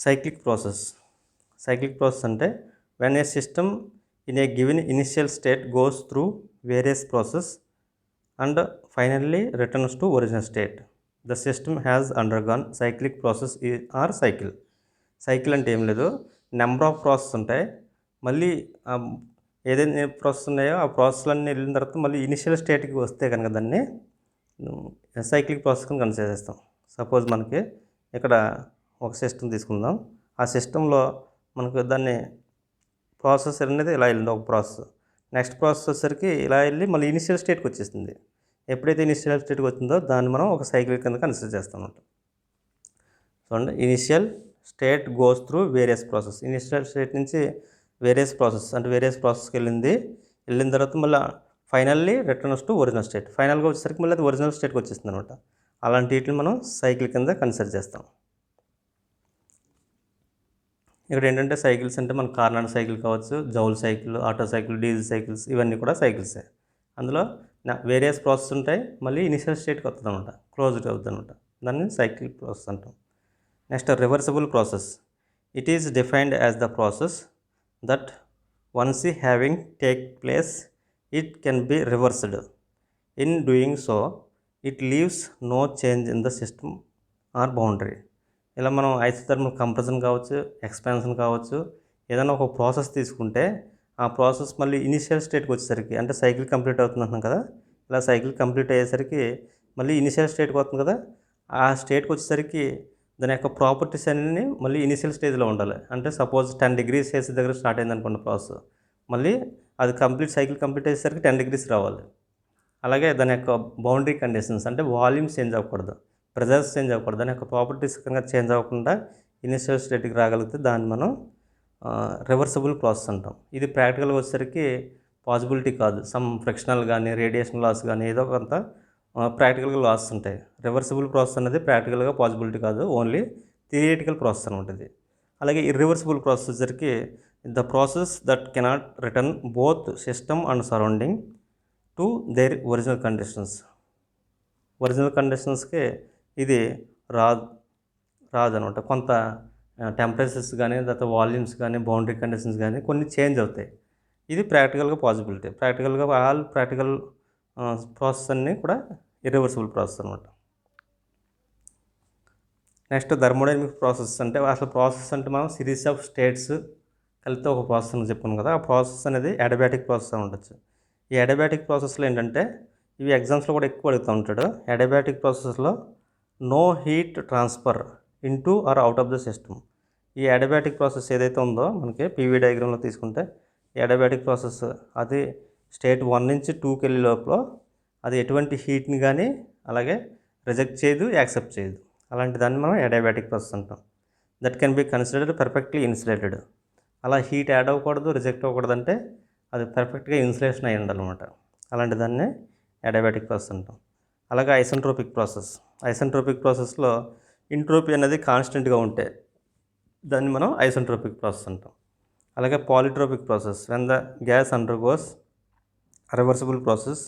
సైక్లిక్ ప్రాసెస్ అంటే when a system in a given initial state goes through various process and finally returns to original state, the system has undergone cyclic process or cycle. Cycle అంటే ఏం లేదు, number of process ఉంటాయి. మళ్ళీ ఏదైతే process ఉన్నాయో ఆ ప్రాసెస్లన్నీ వెళ్ళిన తర్వాత మళ్ళీ ఇనిషియల్ స్టేట్కి వస్తే కనుక దాన్ని సైక్లిక్ ప్రాసెస్ కింద కన్సిడర్ చేస్తాం. సపోజ్ మనకి ఇక్కడ ఒక సిస్టమ్ తీసుకుందాం. ఆ సిస్టంలో మనకు దాన్ని ప్రాసెస్ అనేది ఇలా వెళ్ళింది ఒక ప్రాసెస్. నెక్స్ట్ ప్రాసెస్ వచ్చేసరికి ఇలా వెళ్ళి మళ్ళీ ఇనిషియల్ స్టేట్కి వచ్చేసింది. ఎప్పుడైతే ఇనిషియల్ స్టేట్కి వచ్చిందో దాన్ని మనం ఒక సైకిల్ కింద కన్సిడర్ చేస్తాం అన్నమాట. చూడండి, initial state goes through various process. Initial state నుంచి వేరియస్ ప్రాసెస్ అంటే వేరియస్ ప్రాసెస్కి వెళ్ళిన తర్వాత మళ్ళీ finally returns to original state. ఫైనల్గా వచ్చేసరికి మళ్ళీ అది ఒరిజినల్ స్టేట్కి వచ్చేస్తుంది అనమాట. అలాంటి వీటిని మనం సైకిల్ కింద కన్సిడర్ చేస్తాం. ఇక్కడ ఏంటంటే సైకిల్స్ అంటే మన కార్నాడ్ సైకిల్ కావచ్చు, joule cycle, auto cycle, diesel cycles, ఇవన్నీ కూడా సైకిల్సే. అందులో వేరియస్ ప్రాసెస్ ఉంటాయి, మళ్ళీ ఇనిషియల్ స్టేట్కి వస్తుంది అనమాట, క్లోజ్డ్ అవుతుంది అనమాట. దాన్ని సైక్లిక్ ప్రాసెస్ అంటాం. Next reversible process. It is defined as the process that once having take place it can be reversed. In doing so it leaves no change in the system or boundary. ఇలా మనం isothermal compression కావచ్చు, expansion కావచ్చు, ఏదైనా ఒక process తీసుకుంటే ఆ process మళ్ళీ initial స్టేట్కి వచ్చేసరికి అంటే సైకిల్ కంప్లీట్ అవుతుంది అంటున్నాం కదా, ఇలా సైకిల్ కంప్లీట్ అయ్యేసరికి మళ్ళీ ఇనిషియల్ స్టేట్కి వస్తుంది కదా, ఆ స్టేట్కి వచ్చేసరికి దాని యొక్క ప్రాపర్టీస్ అన్నీ మళ్ళీ ఇనిషియల్ స్టేజ్లో ఉండాలి. అంటే సపోజ్ 10 degrees సెల్సియస్ దగ్గర స్టార్ట్ అయింది అనుకోండి ప్రాసెస్, మళ్ళీ అది సైకిల్ కంప్లీట్ అయ్యేసరికి 10 degrees రావాలి. అలాగే దాని యొక్క బౌండరీ కండిషన్స్ అంటే వాల్యూమ్స్ చేంజ్ అవ్వకూడదు, ప్రెజర్స్ చేంజ్ అవ్వకూడదు, దాని యొక్క ప్రాపర్టీస్ కనుక చేంజ్ అవ్వకుండా ఇనిషియల్ స్టేట్కి రాగలిగితే దాన్ని మనం రివర్సిబుల్ ప్రాసెస్ అంటాం. ఇది ప్రాక్టికల్గా వచ్చేసరికి పాసిబిలిటీ కాదు. సమ్ ఫ్రిక్షనల్ కానీ రేడియేషన్ లాస్ కానీ ఏదో కొంత ప్రాక్టికల్గా లాస్ ఉంటాయి. రివర్సిబుల్ ప్రాసెస్ అనేది ప్రాక్టికల్గా పాసిబిలిటీ కాదు, ఓన్లీ థియరిటికల్ ప్రాసెస్ అనమాట ఇది. అలాగే ఇర్రివర్సిబుల్ ప్రాసెస్ వచ్చేసరికి the process that cannot return both system and surrounding to their original conditions. Original కండిషన్స్కి ఇది రాదనమాట. కొంత టెంపరేచర్స్ కానీ, తర్వాత వాల్యూమ్స్ కానీ, బౌండరీ కండిషన్స్ కానీ కొన్ని చేంజ్ అవుతాయి. ఇది ప్రాక్టికల్గా పాసిబిలిటీ. ప్రాక్టికల్గా ఆల్ ప్రాక్టికల్ ప్రాసెస్ అన్నీ కూడా ఇర్రివర్సిబుల్ ప్రాసెస్ అనమాట. నెక్స్ట్ థర్మోడైనమిక్ ప్రాసెస్ అంటే అసలు ప్రాసెస్ అంటే మనం సిరీస్ ఆఫ్ స్టేట్స్ కలిపితే ఒక ప్రాసెస్ అని చెప్పుకున్నాం కదా, ఆ ప్రాసెస్ అనేది అడియాబాటిక్ ప్రాసెస్ అని ఉండొచ్చు. ఈ అడియాబాటిక్ ప్రాసెస్లో ఏంటంటే ఇవి ఎగ్జామ్స్లో కూడా ఎక్కువ అడుగుతూ ఉంటాడు. అడియాబాటిక్ ప్రాసెస్లో no heat transfer into or out of the system. ఈ అడియాబాటిక్ ప్రాసెస్ ఏదైతే ఉందో మనకి పీవీ డయాగ్రామ్లో తీసుకుంటే ఈ అడియాబాటిక్ ప్రాసెస్ అది స్టేట్ 1 నుంచి 2కి వెళ్ళే లోపల అది ఎటువంటి హీట్ని కానీ అలాగే రిజెక్ట్ చేయదు, యాక్సెప్ట్ చేయదు. అలాంటి దాన్ని మనం అడియాబాటిక్ ప్రాసెస్ అంటాం. That can be considered perfectly insulated. అలా హీట్ యాడ్ అవ్వకూడదు, రిజెక్ట్ అవ్వకూడదు అంటే అది పర్ఫెక్ట్గా ఇన్సులేషన్ అయి ఉండాలన్నమాట. అలాంటి దాన్ని అడియాబాటిక్ ప్రాసెస్ అంటాం. అలాగే ఐసెంట్రోపిక్ ప్రాసెస్లో ఎంట్రోపీ అనేది కాన్స్టెంట్గా ఉంటే దాన్ని మనం ఐసెంట్రోపిక్ ప్రాసెస్ అంటాం. అలాగే polytropic process, when the gas undergoes reversible process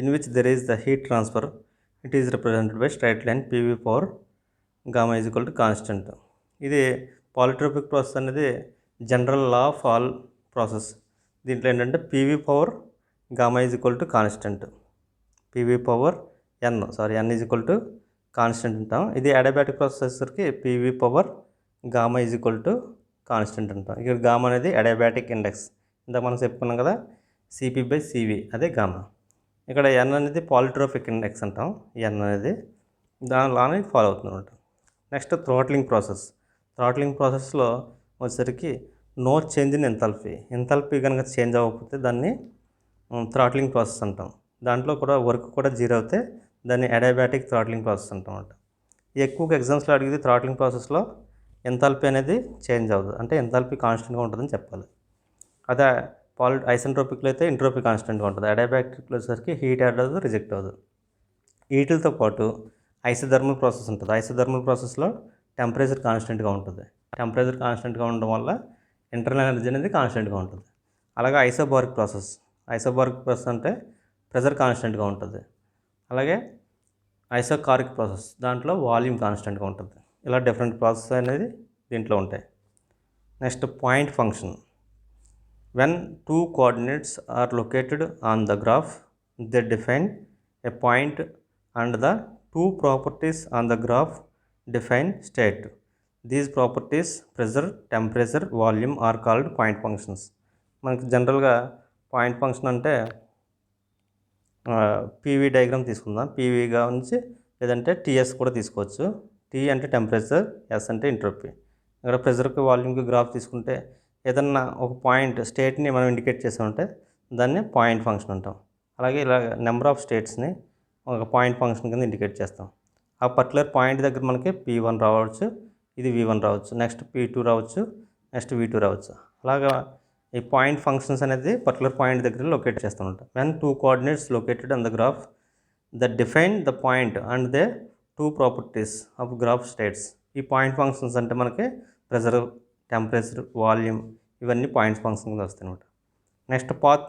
in which there is the heat transfer, it is represented by straight line PV power gamma is equal to constant. ఇది polytropic process అనేది general law of all process. దీంట్లో ఏంటంటే PV power gamma is equal to constant, PV power n is equal to constant అంటాం. ఇది adiabatic ప్రాసెసర్కి PV power gamma is equal to constant అంటాం. ఇక్కడ gamma అనేది అడియాబాటిక్ ఇండెక్స్. ఇందాక మనం చెప్పుకున్నాం కదా, CP/CV అదే గామా. ఇక్కడ n అనేది పాలిట్రోపిక్ ఇండెక్స్ అంటాం. n అనేది దానిలానే ఫాలో అవుతుంది అనమాట. నెక్స్ట్ థ్రాట్లింగ్ ప్రాసెస్లో వచ్చేసరికి నో చేంజ్ ఇన్ ఎంథాల్పీ కనుక చేంజ్ అవ్వకపోతే దాన్ని థ్రాట్లింగ్ ప్రాసెస్ అంటాం. దాంట్లో కూడా వర్క్ కూడా జీరో అవుతే దాన్ని అడియాబాటిక్ థ్రాట్లింగ్ ప్రాసెస్ అంటాం అన్నమాట. ఎక్కువగా ఎగ్జామ్స్లో అడిగేది థ్రాట్లింగ్ ప్రాసెస్లో ఎంథాల్పీ అనేది చేంజ్ అవ్వదు, అంటే ఎంథాల్పీ కాన్స్టెంట్గా ఉంటుందని చెప్పాలి. అదే ఐసెంట్రోపిక్లో అయితే ఎంట్రోపీ కాన్స్టెంట్గా ఉంటుంది. అడియాబాటిక్లో వచ్చేసరికి హీట్ యాడ్ అవ్వదు, రిజెక్ట్ అవ్వదు. వీటితో పాటు ఐసోథర్మల్ ప్రాసెస్ ఉంటుంది. ఐసోథర్మల్ ప్రాసెస్లో టెంపరేచర్ కాన్స్టెంట్గా ఉంటుంది. టెంపరేచర్ కాన్స్టెంట్గా ఉండడం వల్ల ఇంటర్నల్ ఎనర్జీ అనేది కాన్స్టెంట్గా ఉంటుంది. అలాగే ఐసోబారిక్ ప్రాసెస్ అంటే ప్రెజర్ కాన్స్టెంట్గా ఉంటుంది. అలాగే ఐసోకారిక్ ప్రాసెస్, దాంట్లో వాల్యూమ్ కాన్స్టెంట్గా ఉంటుంది. ఇలా డిఫరెంట్ ప్రాసెస్ అనేది దీంట్లో ఉంటాయి. Next point function. When two coordinates are located on the graph, they define a point and the two properties on the graph define state. These properties pressure, temperature, volume are called point functions. మనకి జనరల్గా point function అంటే PV diagram తీసుకుందాం. PVగా నుంచి లేదంటే TS కూడా తీసుకోవచ్చు. T అంటే టెంపరేచర్, S అంటే ఎంట్రోపీ. ఇక్కడ ప్రెజర్కి, వాల్యూమ్కి గ్రాఫ్ తీసుకుంటే ఏదన్నా ఒక పాయింట్ స్టేట్ని మనం ఇండికేట్ చేసామంటే దాన్ని పాయింట్ ఫంక్షన్ అంటాం. అలాగే ఇలా నెంబర్ ఆఫ్ స్టేట్స్ని ఒక పాయింట్ ఫంక్షన్ కింద ఇండికేట్ చేస్తాం. ఆ పర్టికులర్ పాయింట్ దగ్గర మనకి P1 రావచ్చు, ఇది V1 రావచ్చు, నెక్స్ట్ P2 రావచ్చు, నెక్స్ట్ V2 రావచ్చు. అలాగా ఈ పాయింట్ ఫంక్షన్స్ అనేది పర్టికులర్ పాయింట్ దగ్గర లొకేట్ చేస్తూ ఉంటాం. When two coordinates located on the graph that define the point and they two properties of graph states. ఈ పాయింట్ ఫంక్షన్స్ అంటే మనకి ప్రెజర్, టెంపరేచర్, వాల్యూమ్ ఇవన్నీ పాయింట్ ఫంక్షన్ కింద వస్తాయి అనమాట. నెక్స్ట్ పాత్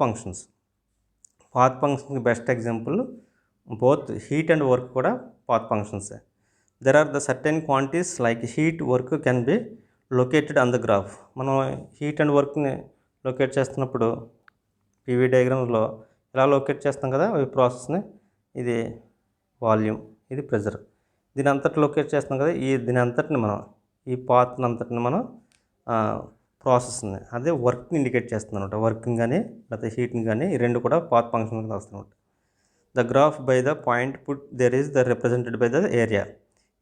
ఫంక్షన్కి best example both heat and work కూడా path ఫంక్షన్సే. There are the certain quantities like heat, work can be located on the graph. మనం హీట్ అండ్ వర్క్ని లొకేట్ చేస్తున్నప్పుడు PV డయాగ్రామ్లో ఇలా లొకేట్ చేస్తాం కదా ఈ ప్రాసెస్ని. ఇది వాల్యూమ్, ఇది ప్రెజర్, దీని అంతటి లొకేట్ చేస్తాం కదా. దీని అంతటిని మనం ఈ పాత్ని అంతటిని మనం ప్రాసెస్ని అదే వర్క్ని ఇండికేట్ చేస్తుంది అనమాట. వర్క్ని కానీ లేకపోతే హీట్ని కానీ ఈ రెండు కూడా పాత్ ఫంక్షన్ కింద వస్తుంది అనమాట. The graph by the point put there is the represented by the area.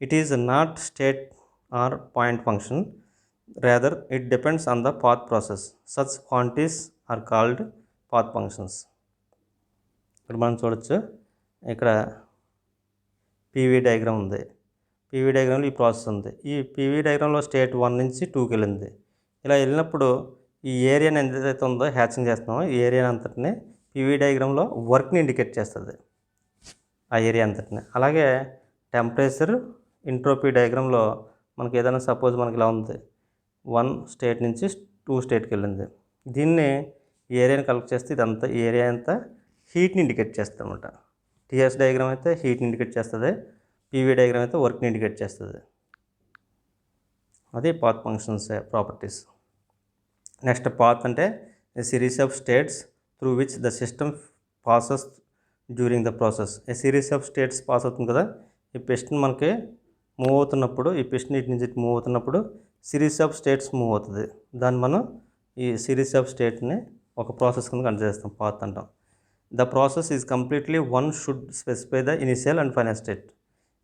It is not state or point function, rather it depends on the path process. Such quantities are called path functions. ఇక్కడ మనం చూడొచ్చు, ఇక్కడ PV diagram ఉంది. PV డయాగ్రామ్లో ఈ process ఉంది. ఈ PV డయాగ్రామ్లో state 1 నుంచి 2కి వెళ్ళింది. ఇలా వెళ్ళినప్పుడు ఈ ఏరియాని ఎంతైతే ఉందో హ్యాచింగ్ చేస్తున్నామో ఈ ఏరియా అంతటిని PV డయాగ్రామ్లో వర్క్ని ఇండికేట్ చేస్తుంది, ఆ ఏరియా అంతటిని. అలాగే టెంపరేచర్, ఎంట్రోపీ డయాగ్రామ్లో మనకి ఏదైనా సపోజ్ మనకి ఇలా ఉంది, 1 స్టేట్ నుంచి 2 స్టేట్కి వెళ్ళింది. దీన్ని ఏరియాని కలెక్ట్ చేస్తే ఇదంతా ఏరియా అంతా హీట్ని ఇండికేట్ చేస్తుంది అనమాట. TS డయాగ్రామ్ అయితే హీట్ని ఇండికేట్ చేస్తుంది, PV డయాగ్రామ్ అయితే వర్క్ని ఇండికేట్ చేస్తుంది. అది path functions properties. Next path అంటే a series of states through which the system passes during the process. A series of states pass అవుతుంది కదా, ఈ పిస్టన్ మనకి మూవ్ అవుతున్నప్పుడు, ఈ పిస్టన్ ఇటు నుంచి మూవ్ అవుతున్నప్పుడు సిరీస్ ఆఫ్ స్టేట్స్ మూవ్ అవుతుంది. దాన్ని మనం ఈ సిరీస్ ఆఫ్ స్టేట్ని ఒక ప్రాసెస్ కింద కన్సిడర్ చేస్తాం, పాత్ అంటాం. The process is completely one should specify the initial and final state.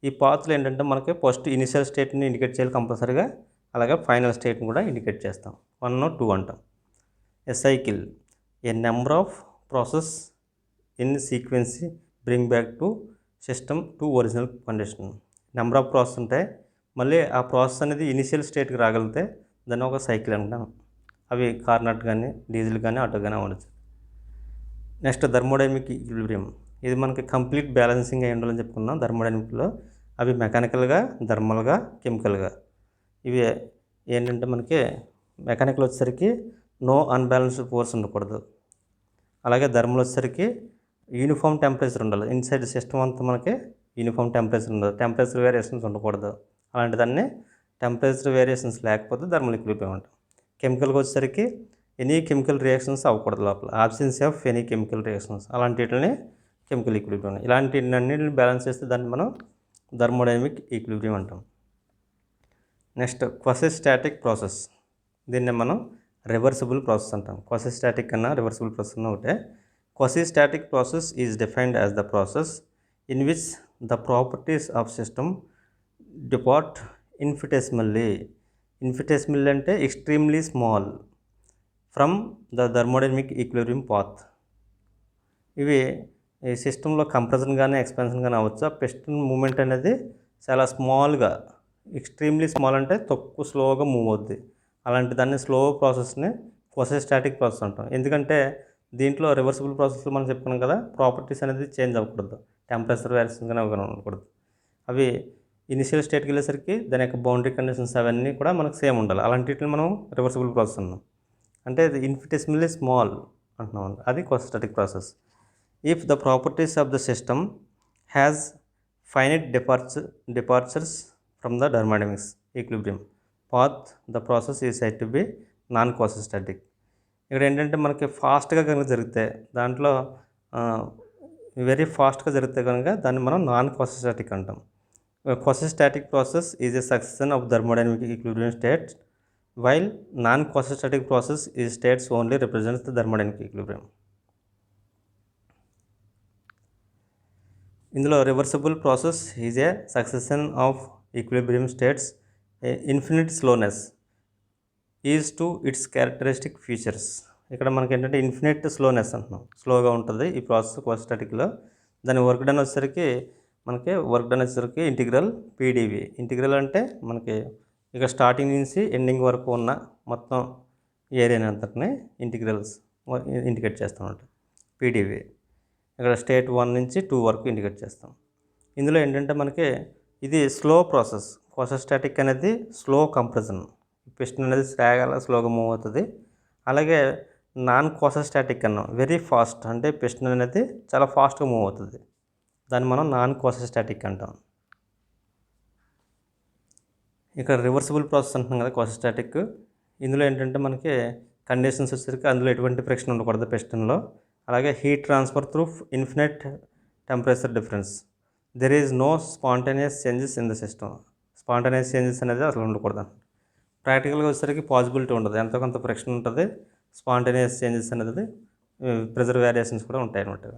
ఈ పాత్లో ఏంటంటే మనకి ఫస్ట్ ఇనిషియల్ స్టేట్ని ఇండికేట్ చేయాలి కంపల్సరీగా, అలాగే ఫైనల్ స్టేట్ని కూడా ఇండికేట్ చేస్తాం. 1 or 2 అంటాం. A cycle, a number of process in sequence bring back to system to original condition. Number of process ఉంటాయి, మళ్ళీ ఆ ప్రాసెస్ అనేది ఇనిషియల్ స్టేట్కి రాగలిగితే దాన్ని ఒక సైకిల్ అంటాం. అవి కార్ నట్ కానీ, డీజిల్ కానీ, ఆటో కానీ అవ్వచ్చు. Next thermodynamic equilibrium. ఇది మనకి కంప్లీట్ బ్యాలెన్సింగ్ అయి ఉండాలని చెప్పుకున్నాం థర్మోడైనమిక్లో. అవి మెకానికల్గా, థర్మల్గా, కెమికల్గా. ఇవి ఏంటంటే మనకి మెకానికల్ వచ్చేసరికి నో అన్బ్యాలెన్స్డ్ ఫోర్స్ ఉండకూడదు. అలాగే థర్మల్ వచ్చేసరికి యూనిఫామ్ టెంపరేచర్ ఉండాలి. ఇన్సైడ్ సిస్టమ్ అంతా మనకి యూనిఫామ్ టెంపరేచర్ ఉండదు, టెంపరేచర్ వేరియేషన్స్ ఉండకూడదు. అలాంటి దాన్ని టెంపరేచర్ వేరియేషన్స్ లేకపోతే థర్మల్ ఈక్విలిబ్రియం అంటాం. కెమికల్గా వచ్చేసరికి ఎనీ కెమికల్ రియాక్షన్స్ అవ్వకూడదు లోపల, absence of any chemical reactions, అలాంటి వీటిని కెమికల్ ఈక్విలిబ్రియం. ఇలాంటి అన్నింటిని బ్యాలెన్స్ చేస్తే దాన్ని మనం థర్మోడైనమిక్ ఈక్విలిబ్రియం అంటాం. Next quasistatic process. దీన్ని మనం రివర్సిబుల్ ప్రాసెస్ అంటాం. క్వాసిస్టాటిక్ కన్నా రివర్సిబుల్ ప్రాసెస్ అన్న ఒకటే. Quasistatic process is defined as the process in which the properties of system depart infinitesimally. Infinitesimally అంటే extremely small from the thermodynamic equilibrium path. ఇవి ఈ సిస్టంలో కంప్రెషన్ కానీ ఎక్స్పాన్షన్ కానీ అవ్వచ్చు. ఆ పిస్టన్ మూమెంట్ అనేది చాలా స్మాల్గా, ఎక్స్ట్రీమ్లీ స్మాల్ అంటే తక్కువ స్లోగా మూవ్ అవుద్ది. అలాంటి దాన్ని స్లో ప్రాసెస్ని క్వాసిస్టాటిక్ ప్రాసెస్ అంటాం. ఎందుకంటే దీంట్లో రివర్సిబుల్ ప్రాసెస్లో మనం చెప్పుకున్నాం కదా, ప్రాపర్టీస్ అనేది చేంజ్ అవ్వకూడదు, టెంపరేచర్ వేరియేషన్ కానీ అవ్వకూడదు. అవి ఇనిషియల్ స్టేట్కి వెళ్ళేసరికి దాని యొక్క బౌండరీ కండిషన్స్ అవన్నీ కూడా మనకు సేమ్ ఉండాలి. అలాంటిని మనం రివర్సిబుల్ ప్రాసెస్ అన్నాం. అంటే ఇది ఇన్ఫినిటెసిమల్లీ స్మాల్ అంటున్నాం, అది quasistatic process. If the properties of the system has finite departures from the thermodynamics equilibrium path, the process is said to be non quasistatic. ఇక్కడ ఏంటంటే మనకి ఫాస్ట్గా కనుక జరిగితే, దాంట్లో వెరీ ఫాస్ట్గా జరిగితే కనుక దాన్ని మనం నాన్ క్వాసిస్టాటిక్ అంటాం. Quasistatic process is a succession of thermodynamic equilibrium state, while non quasistatic process ఈ states only represents the thermodynamic equilibrium. ఇందులో reversible process is a succession of equilibrium states. Infinite slowness is to its characteristic features. ఇక్కడ మనకి ఏంటంటే infinite slowness అంటున్నాం, స్లోగా ఉంటుంది ఈ process క్వాసిస్టాటిక్లో. దాని వర్క్ డన్ వచ్చేసరికి ఇంటిగ్రల్ పీడీవి. ఇంటిగ్రల్ అంటే మనకి ఇక స్టార్టింగ్ నుంచి ఎండింగ్ వరకు ఉన్న మొత్తం ఏరియాని అంతటిని ఇంటిగ్రల్స్ ఇండికేట్ చేస్తామంట, పీడీవి. ఇక్కడ స్టేట్ 1 నుంచి 2 వరకు ఇండికేట్ చేస్తాం. ఇందులో ఏంటంటే మనకి ఇది స్లో ప్రాసెస్. క్వాసిస్టాటిక్ అనేది స్లో కంప్రెషన్, పిస్టన్ అనేది చాలా స్లోగా మూవ్ అవుతుంది. అలాగే నాన్ క్వాసిస్టాటిక్ అన్నాం, వెరీ ఫాస్ట్, అంటే పిస్టన్ అనేది చాలా ఫాస్ట్గా మూవ్ అవుతుంది. దాన్ని మనం నాన్ క్వాసిస్టాటిక్ అంటాం. ఇక్కడ రివర్సిబుల్ ప్రాసెస్ అంటున్నాం కదా క్వాసిస్టాటిక్. ఇందులో ఏంటంటే మనకి కండిషన్స్ వచ్చేసరికి అందులో ఎటువంటి ఫ్రిక్షన్ ఉండకూడదు పిస్టన్లో. అలాగే heat transfer through infinite temperature difference. There is no spontaneous changes in the system. Spontaneous changes అనేది అసలు ఉండకూడదు. ప్రాక్టికల్గా వచ్చేసరికి పాసిబిలిటీ ఉండదు, ఎంతో కొంత ఫ్రిక్షన్ ఉంటుంది. స్పాంటేనియస్ చేంజెస్ అనేది ప్రెజర్ వేరియేషన్స్ కూడా ఉంటాయి అన్నమాట.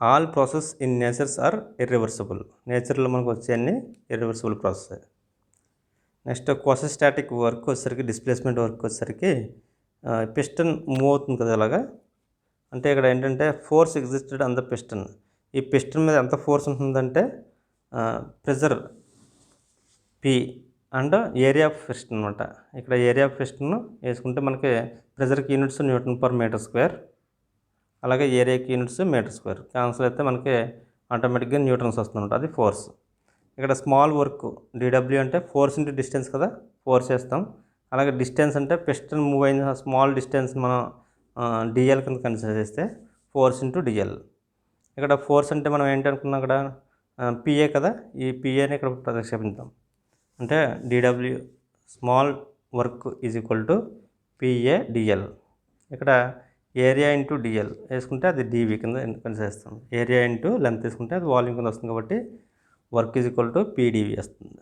All process in natures are irreversible. నేచర్లో మనకు వచ్చేవన్నీ irreversible process. Next quasistatic work వచ్చేసరికి, డిస్ప్లేస్మెంట్ వర్క్ వచ్చేసరికి పిస్టన్ మూవ్ అవుతుంది కదా ఇలాగా. అంటే ఇక్కడ ఏంటంటే force existed on the piston. ఈ పిస్టన్ మీద ఎంత ఫోర్స్ ఉంటుందంటే pressure P and area of piston అనమాట. ఇక్కడ ఏరియా ఆఫ్ పిస్టన్ వేసుకుంటే మనకి ప్రెజర్కి units newton per metre square, అలాగే ఏరియాకి యూనిట్స్ మీటర్ స్క్వేర్. క్యాన్సల్ అయితే మనకి ఆటోమేటిక్గా న్యూటన్స్ వస్తుందన్నమాట, అది ఫోర్స్. ఇక్కడ స్మాల్ వర్క్ డిడబ్ల్యూ అంటే ఫోర్స్ ఇంటూ డిస్టెన్స్ కదా, ఫోర్స్ చేస్తాం. అలాగే డిస్టెన్స్ అంటే పిస్టన్ మూవ్ అయిన స్మాల్ డిస్టెన్స్ మనం డిఎల్ కింద కన్సిడర్ చేస్తే ఫోర్స్ ఇంటూ డిఎల్. ఇక్కడ ఫోర్స్ అంటే మనం ఏంటనుకున్నాం, అక్కడ పిఏ కదా, ఈ పిఏని ఇక్కడ ప్రతిక్షేపిద్దాం. అంటే DW small work is equal to PA DL. ఇక్కడ ఏరియా ఇంటూ డిఎల్ వేసుకుంటే అది డివి కింద కన్సిడర్ చేస్తాం. ఏరియా ఇంటూ లెంత్ తీసుకుంటే అది వాల్యూమ్ కింద వస్తుంది, కాబట్టి work is equal to PdV వస్తుంది.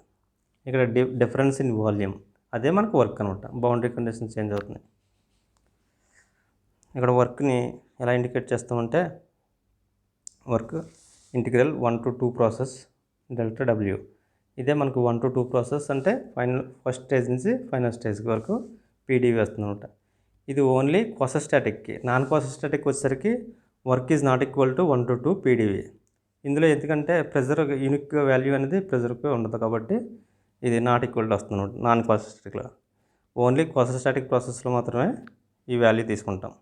ఇక్కడ డిఫరెన్స్ ఇన్ వాల్యూమ్, అదే మనకు వర్క్ అనమాట. బౌండరీ కండిషన్ చేంజ్ అవుతున్నాయి. ఇక్కడ వర్క్ని ఎలా ఇండికేట్ చేస్తామంటే work integral 1 to 2 process delta W. ఇదే మనకు 1 to 2 ప్రాసెస్ అంటే ఫస్ట్ స్టేజ్ నుంచి ఫైనల్ స్టేజ్ వరకు పీడీవి వస్తుంది అనమాట. ఇది ఓన్లీ క్వాసిస్టాటిక్కి. నాన్ క్వాసిస్టాటిక్ వచ్చేసరికి work is not equal to 1 to 2 PDV. ఇందులో ఎందుకంటే ప్రెజర్ యూనిక్ వాల్యూ అనేది ప్రెజర్కి ఉండదు, కాబట్టి ఇది నాట్ ఈక్వల్ టు వస్తుంది అనమాట. నాన్ క్వాసిస్టాటిక్లో ఓన్లీ క్వాసిస్టాటిక్ ప్రాసెస్లో మాత్రమే ఈ వాల్యూ తీసుకుంటాం.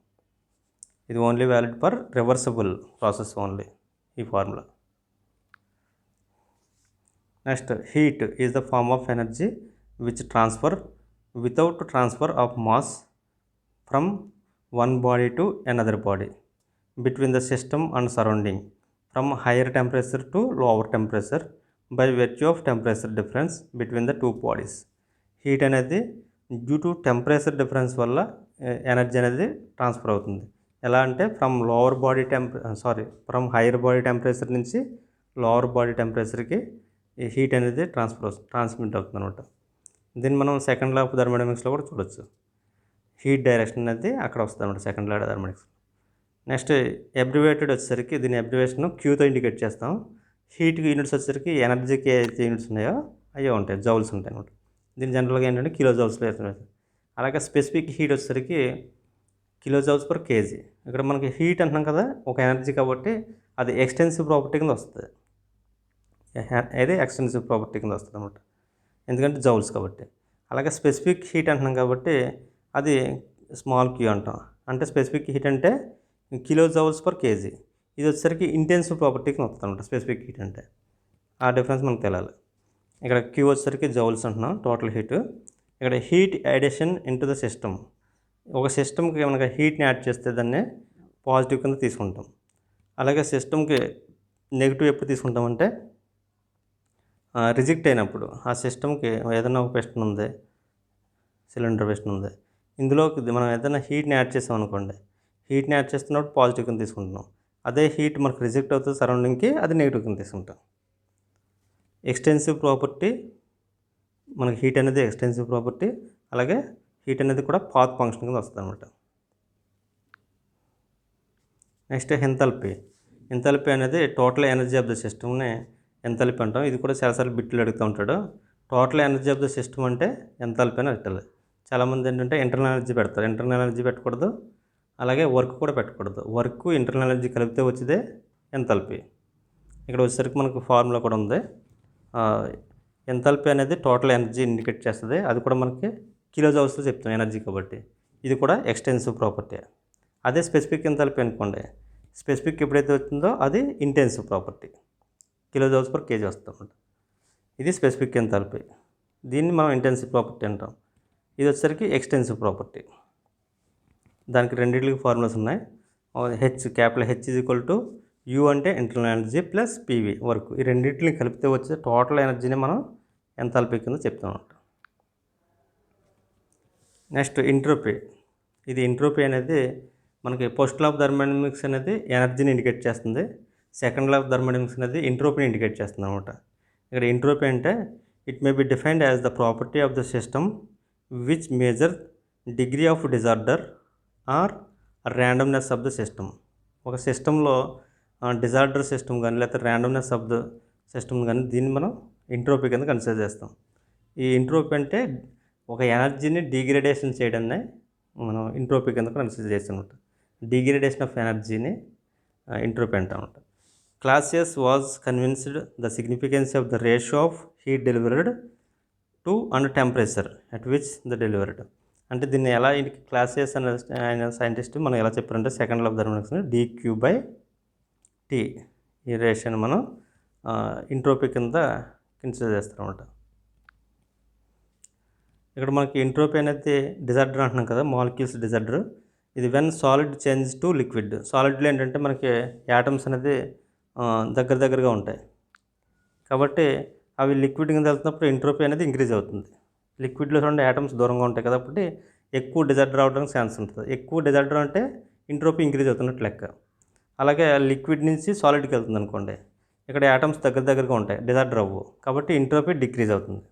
ఇది only valid for reversible process only ఈ formula. Next heat is the form of energy which transfer without transfer of mass from one body to another body between the system and surrounding from higher temperature to lower temperature by virtue of temperature difference between the two bodies. Heat అనేది due to temperature difference వల్ల energy అనేది transfer అవుతుంది. ఎలా అంటే from hire body temperature నుంచి lower body టెంపరేచర్కి ఈ heat అనేది transmit అవుతుంది అనమాట. దీన్ని మనం సెకండ్ లా ఆఫ్ థర్మోడైనమిక్స్లో కూడా చూడొచ్చు. హీట్ డైరెక్షన్ అనేది అక్కడ వస్తుంది అనమాట సెకండ్ లా థర్మోడైనమిక్స్. నెక్స్ట్ అబ్రివేటెడ్ వచ్చేసరికి దీని అబ్రివేషన్ క్యూతో ఇండికేట్ చేస్తాం. హీట్కి యూనిట్స్ వచ్చేసరికి ఎనర్జీకి ఏదైతే యూనిట్స్ ఉన్నాయో అవి ఉంటాయి, జౌల్స్ ఉంటాయి అనమాట. దీని జనరల్గా ఏంటంటే కిలో జౌల్స్లో వేస్తున్నాం. అలాగే స్పెసిఫిక్ హీట్ వచ్చేసరికి కిలో జౌల్స్ పర్ కేజీ. ఇక్కడ మనకి హీట్ అంటున్నాం కదా ఒక ఎనర్జీ కాబట్టి అది ఎక్స్టెన్సివ్ ప్రాపర్టీ కింద వస్తుంది. అదే ఎక్స్టెన్సివ్ ప్రాపర్టీ కింద వస్తుంది అనమాట, ఎందుకంటే జౌల్స్ కాబట్టి. అలాగే స్పెసిఫిక్ హీట్ అంటున్నాం కాబట్టి అది స్మాల్ క్యూ అంటాం. అంటే స్పెసిఫిక్ హీట్ అంటే కిలో జౌల్స్ పర్ కేజీ. ఇది వచ్చేసరికి ఇంటెన్సివ్ ప్రాపర్టీకి వస్తుంది అనమాట స్పెసిఫిక్ హీట్ అంటే. ఆ డిఫరెన్స్ మనకు తెలియాలి. ఇక్కడ క్యూ వచ్చేసరికి జౌల్స్ అంటున్నాం టోటల్ హీట్. ఇక్కడ heat addition into the system. ఒక సిస్టమ్కి మనకి హీట్ని యాడ్ చేస్తే దాన్ని పాజిటివ్ కింద తీసుకుంటాం. అలాగే సిస్టమ్కి నెగిటివ్ ఎప్పుడు తీసుకుంటామంటే రిజెక్ట్ అయినప్పుడు. ఆ సిస్టమ్కి ఏదైనా ఒక పిస్టన్ ఉంది, సిలిండర్ పిస్టన్ ఉంది, ఇందులోకి మనం ఏదైనా హీట్ని యాడ్ చేసాం అనుకోండి, హీట్ని యాడ్ చేస్తున్నప్పుడు పాజిటివ్ కింద తీసుకుంటున్నాం. అదే హీట్ మనకు రిజెక్ట్ అవుతుంది సరౌండింగ్కి, అది నెగిటివ్ కింద తీసుకుంటాం. ఎక్స్టెన్సివ్ ప్రాపర్టీ మనకి హీట్ అనేది ఎక్స్టెన్సివ్ ప్రాపర్టీ. అలాగే హీట్ అనేది కూడా పాత్ ఫంక్షన్ కింద వస్తుంది అనమాట. Next enthalpy. ఎంథాల్పీ అనేది టోటల్ ఎనర్జీ ఆఫ్ ద సిస్టమ్ని ఎంథాల్పీ అంటాం. ఇది కూడా చాలాసార్లు బిట్లు అడుగుతూ ఉంటాడు. Total energy of the system అంటే ఎంథాల్పీ అని పెట్టాలి. చాలామంది ఏంటంటే ఇంటర్నల్ ఎనర్జీ పెడతారు. ఇంటర్నల్ ఎనర్జీ పెట్టకూడదు, అలాగే వర్క్ కూడా పెట్టకూడదు. వర్క్ ఇంటర్నల్ ఎనర్జీ కలిపితే వచ్చేదే ఎంథాల్పీ. ఇక్కడ వచ్చేసరికి మనకు ఫార్ములా కూడా ఉంది. ఎంథాల్పీ అనేది టోటల్ ఎనర్జీ ఇండికేట్ చేస్తుంది. అది కూడా మనకి కిలో జౌల్స్లో చెప్తాం ఎనర్జీ కాబట్టి. ఇది కూడా ఎక్స్టెన్సివ్ ప్రాపర్టీ. అదే స్పెసిఫిక్ ఎంథాల్పీ అనుకోండి, స్పెసిఫిక్ ఎప్పుడైతే వచ్చిందో అది intensive property, kilo joules per KG వస్తుంది. ఇది స్పెసిఫిక్ ఎంథాల్పీ. దీన్ని మనం ఇంటెన్సివ్ ప్రాపర్టీ అంటాం. ఇది వచ్చేసరికి ఎక్స్టెన్సివ్ ప్రాపర్టీ. దానికి రెండింటికి ఫార్ములాస్ ఉన్నాయి. Capital H is equal to U అంటే internal energy plus PV work. ఈ రెండింటిని కలిపితే వచ్చే టోటల్ ఎనర్జీని మనం ఎంథాల్పీ కింద చెప్తాం. Next entropy. ఇది ఎంట్రోపీ అనేది మనకి ఫస్ట్ లా ఆఫ్ థర్మోడైనమిక్స్ అనేది ఎనర్జీని ఇండికేట్ చేస్తుంది. సెకండ్ లా ఆఫ్ థర్మోడైనమిక్స్ అనేది ఎంట్రోపీని ఇండికేట్ చేస్తుంది అనమాట. ఇక్కడ ఎంట్రోపీ అంటే it may be defined as the property of the system which measure degree of disorder or randomness of the system. ఒక సిస్టంలో డిజార్డర్ సిస్టమ్ కానీ లేకపోతే ర్యాండమ్నెస్ ఆఫ్ ద సిస్టమ్ కానీ దీన్ని మనం ఎంట్రోపీ కింద కన్సిడర్ చేస్తాం. ఈ ఎంట్రోపీ అంటే ఒక ఎనర్జీని డిగ్రేడేషన్ చేయడాన్ని మనం ఎంట్రోపీ కింద కన్సిడర్ చేస్తామన్నమాట. డిగ్రేడేషన్ ఆఫ్ ఎనర్జీని ఎంట్రోపీ అంటామన్నమాట. Clausius was convinced the significance of the ratio of heat delivered to and temperature at which the delivered. అంటే దీన్ని ఎలా క్లాసియస్ అనే ఆయన సైంటిస్ట్ మనం ఎలా చెప్పారంటే second law of thermodynamics dQ/T ఈ రేషియోని మనం ఎంట్రోపీ కింద కన్సిడర్ చేస్తారన్నమాట. ఇక్కడ మనకి ఎంట్రోపీ అనేది డిజార్డర్ అంటున్నాం కదా, మాలిక్యూల్స్ డిజార్డర్. ఇది when solid change to liquid. సాలిడ్లో ఏంటంటే మనకి యాటమ్స్ అనేది దగ్గరగా ఉంటాయి కాబట్టి అవి లిక్విడ్ కింద వెళ్తున్నప్పుడు ఎంట్రోపీ అనేది ఇంక్రీజ్ అవుతుంది. లిక్విడ్లో చూడండి యాటమ్స్ దూరంగా ఉంటాయి కాబట్టి ఎక్కువ డిజార్డర్ రావడానికి ఛాన్స్ ఉంటుంది. ఎక్కువ డిజార్డర్ అంటే ఎంట్రోపీ ఇంక్రీజ్ అవుతున్నట్టు లెక్క. అలాగే లిక్విడ్ నుంచి సాలిడ్కి వెళ్తుంది అనుకోండి, ఇక్కడ యాటమ్స్ దగ్గరగా ఉంటాయి, డిజార్డర్ అవ్వవు కాబట్టి ఎంట్రోపీ డిక్రీజ్ అవుతుంది.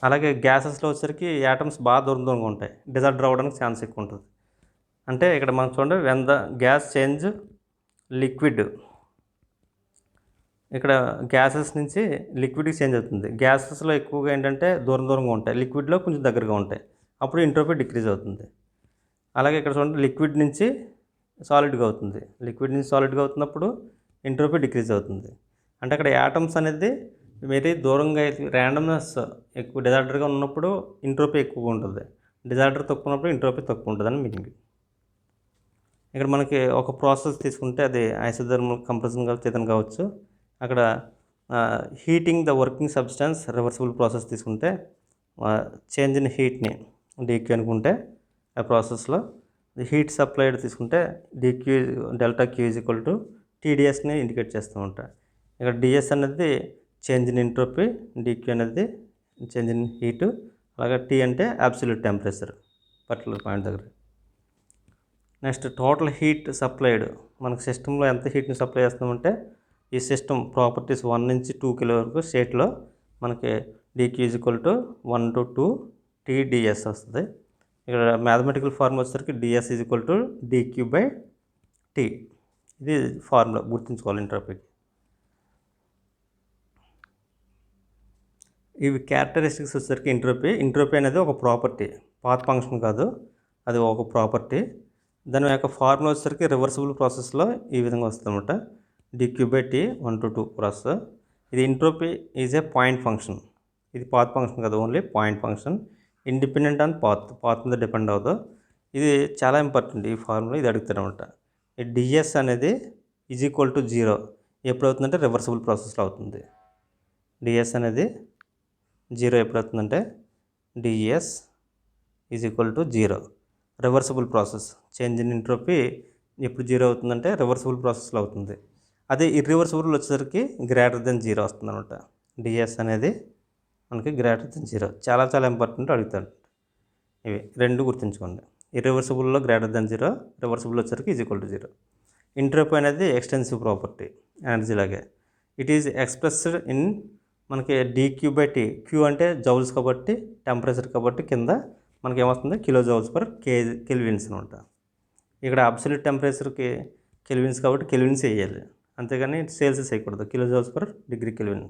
అలాగే గ్యాసెస్లో వచ్చేసరికి యాటమ్స్ బాగా దూరంగా ఉంటాయి, డిజార్డర్ అవ్వడానికి ఛాన్స్ ఎక్కువ ఉంటుంది. అంటే ఇక్కడ మనం చూడండి when the gas change liquid, ఇక్కడ గ్యాసెస్ నుంచి లిక్విడ్కి చేంజ్ అవుతుంది. గ్యాసెస్లో ఎక్కువగా ఏంటంటే దూరంగా ఉంటాయి, లిక్విడ్లో కొంచెం దగ్గరగా ఉంటాయి, అప్పుడు ఎంట్రోపీ డిక్రీజ్ అవుతుంది. అలాగే ఇక్కడ చూడండి లిక్విడ్ నుంచి సాలిడ్గా అవుతుంది, లిక్విడ్ నుంచి సాలిడ్గా అవుతున్నప్పుడు ఎంట్రోపీ డిక్రీజ్ అవుతుంది. అంటే అక్కడ యాటమ్స్ అనేది వెరీ దూరంగా ర్యాండమ్నెస్ ఎక్కువ డిజార్డర్గా ఉన్నప్పుడు ఎంట్రోపీ ఎక్కువగా ఉంటుంది, డిజార్డర్ తక్కువ ఉన్నప్పుడు ఎంట్రోపీ తక్కువ ఉంటుంది అని మీనింగ్. ఇక్కడ మనకి ఒక ప్రాసెస్ తీసుకుంటే అది ఐసోథర్మల్ కంప్రెషన్ కావచ్చు, ఏదైనా కావచ్చు. అక్కడ heating the working substance reversible process తీసుకుంటే చేంజ్ ఇన్ హీట్ని డీక్యూ అనుకుంటే ఆ ప్రాసెస్లో హీట్ సప్లైడ్ తీసుకుంటే dQ delta Q is equal to టీడీఎస్ని ఇండికేట్ చేస్తూ ఉంటాయి. ఇక్కడ డిఎస్ అనేది చేంజ్ ఇన్ ఎంట్రోపీ, డీక్యూ అనేది చేంజ్ ఇన్ హీటు, అలాగే టీ అంటే అబ్సల్యూట్ టెంపరేచర్ పర్టికులర్ పాయింట్ దగ్గర. నెక్స్ట్ టోటల్ హీట్ సప్లైడ్, మనకు సిస్టంలో ఎంత హీట్ని సప్లై చేస్తామంటే ఈ సిస్టమ్ ప్రాపర్టీస్ 1 నుంచి 2 కిలో వరకు స్టేట్లో మనకి d Q is equal to 1 to 2 T d S వస్తుంది. ఇక్కడ మ్యాథమెటికల్ ఫార్ములా వచ్చేసరికి d S is equal to d Q by T. ఇది ఫార్ములా గుర్తుంచుకోవాలి ఎంట్రోపీకి. ఇవి క్యారెక్టరిస్టిక్స్ వచ్చేసరికి ఎంట్రోపీ అనేది ఒక ప్రాపర్టీ, పాత్ ఫంక్షన్ కాదు, అది ఒక ప్రాపర్టీ. దాని యొక్క ఫార్ములా వచ్చేసరికి రివర్సిబుల్ ప్రాసెస్లో ఈ విధంగా వస్తుందన్నమాట. dq by t 1 to 2 process. ఇది entropy is a point function, ఇది పాత్ ఫంక్షన్ కాదు, only point function, independent on path మీద డిపెండ్ అవుతుంది. ఇది చాలా ఇంపార్టెంట్ ఈ ఫార్ములా, ఇది అడుగుతారనమాట. ఈ డిఎస్ అనేది ఈజ్ ఈక్వల్ టు 0 ఎప్పుడు అవుతుందంటే రివర్సిబుల్ ప్రాసెస్లో అవుతుంది. డిఎస్ అనేది 0 ఎప్పుడు అవుతుందంటే d S is equal to 0 reversible process. Change in entropy ఎప్పుడు 0 అవుతుందంటే రివర్సిబుల్ ప్రాసెస్లో అవుతుంది. అదే ఇర్రివర్సిబుల్ వచ్చేసరికి గ్రేటర్ దెన్ 0 వస్తుంది అనమాట. డిఎస్ అనేది మనకి గ్రేటర్ దెన్ 0 చాలా చాలా ఇంపార్టెంట్, అడుగుతాడు. ఇవి రెండు గుర్తుంచుకోండి. ఇర్రివర్సిబుల్లో గ్రేటర్ దెన్ 0, రివర్సిబుల్ వచ్చేసరికి ఈజ్ ఈక్వల్ టు 0. ఎంట్రోపీ అనేది ఎక్స్టెన్సివ్ ప్రాపర్టీ ఎనర్జీ లాగే. ఇట్ ఈజ్ ఎక్స్ప్రెస్డ్ ఇన్ మనకి dq బై టీ. క్యూ అంటే జౌల్స్ కాబట్టి, టెంపరేచర్ కాబట్టి కింద మనకి ఏమవుతుంది కిలో జౌల్స్ పర్ కెల్విన్స్ అనమాట. ఇక్కడ అబ్సల్యూట్ టెంపరేచర్కి కెల్విన్స్ కాబట్టి కెల్విన్స్ వేయాలి, అంతేగాని సెల్సియస్ వేయకూడదు. Kilo joules per degree kelvin.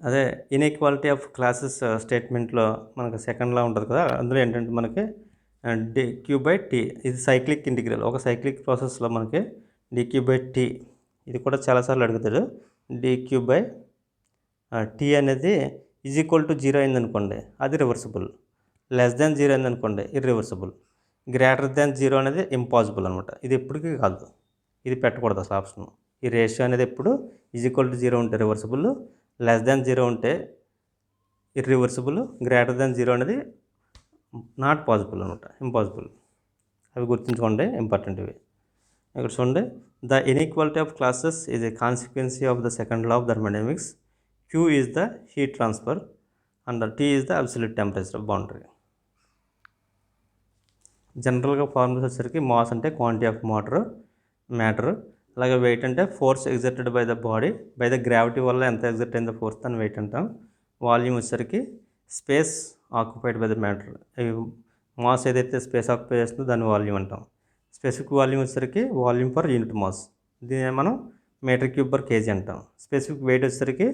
అదే ఇన్ఈక్వాలిటీ ఆఫ్ క్లాసెస్ స్టేట్మెంట్లో మనకు సెకండ్లా ఉంటుంది కదా, అందులో ఏంటంటే మనకి dq బై టీ ఇది సైక్లిక్ ఇంటిగ్రల్. ఒక సైక్లిక్ ప్రాసెస్లో మనకి dq బై టీ ఇది కూడా చాలాసార్లు అడుగుతాడు. dq బై టీ అనేది ఈజ్ ఈక్వల్ టు 0 అయిందనుకోండి అది రివర్సిబుల్, లెస్ దాన్ 0 అయిందనుకోండి ఇర్రివర్సిబుల్, గ్రేటర్ దాన్ 0 అనేది ఇంపాసిబుల్ అనమాట. ఇది ఎప్పటికీ కాదు, ఇది పెట్టకూడదు అసలు ఆప్షన్. ఈ రేషియో అనేది ఎప్పుడు ఈజ్ ఈక్వల్ టు 0 ఉంటే రివర్సిబుల్, లెస్ దాన్ 0 ఉంటే ఇర్రివర్సిబుల్, గ్రేటర్ దాన్ 0 అనేది నాట్ పాసిబుల్ అనమాట, ఇంపాసిబుల్. అవి గుర్తుంచుకోండి, ఇంపార్టెంట్ ఇవి. ఇక్కడ చూడండి, the inequality of Clausius is a consequence of the second law of thermodynamics. Q is the heat transfer and T is the absolute temperature boundary. జనరల్గా formulas వచ్చేసరికి mass అంటే quantity of matter, అలాగే wait అంటే force exerted by the body by the gravity వల్ల ఎంత exert అయిందో force దాన్ని wait అంటాం. వాల్యూమ్ వచ్చేసరికి space occupied by the matter. Mass ఏదైతే స్పేస్ ఆక్యుపై చేస్తుందో దాన్ని వాల్యూమ్ అంటాం. స్పెసిఫిక్ వాల్యూమ్ వచ్చేసరికి వాల్యూమ్ పర్ యూనిట్ మాస్, దీన్ని మనం మీటర్ క్యూబ్ పర్ కేజీ అంటాం. స్పెసిఫిక్ వెయిట్ వచ్చేసరికి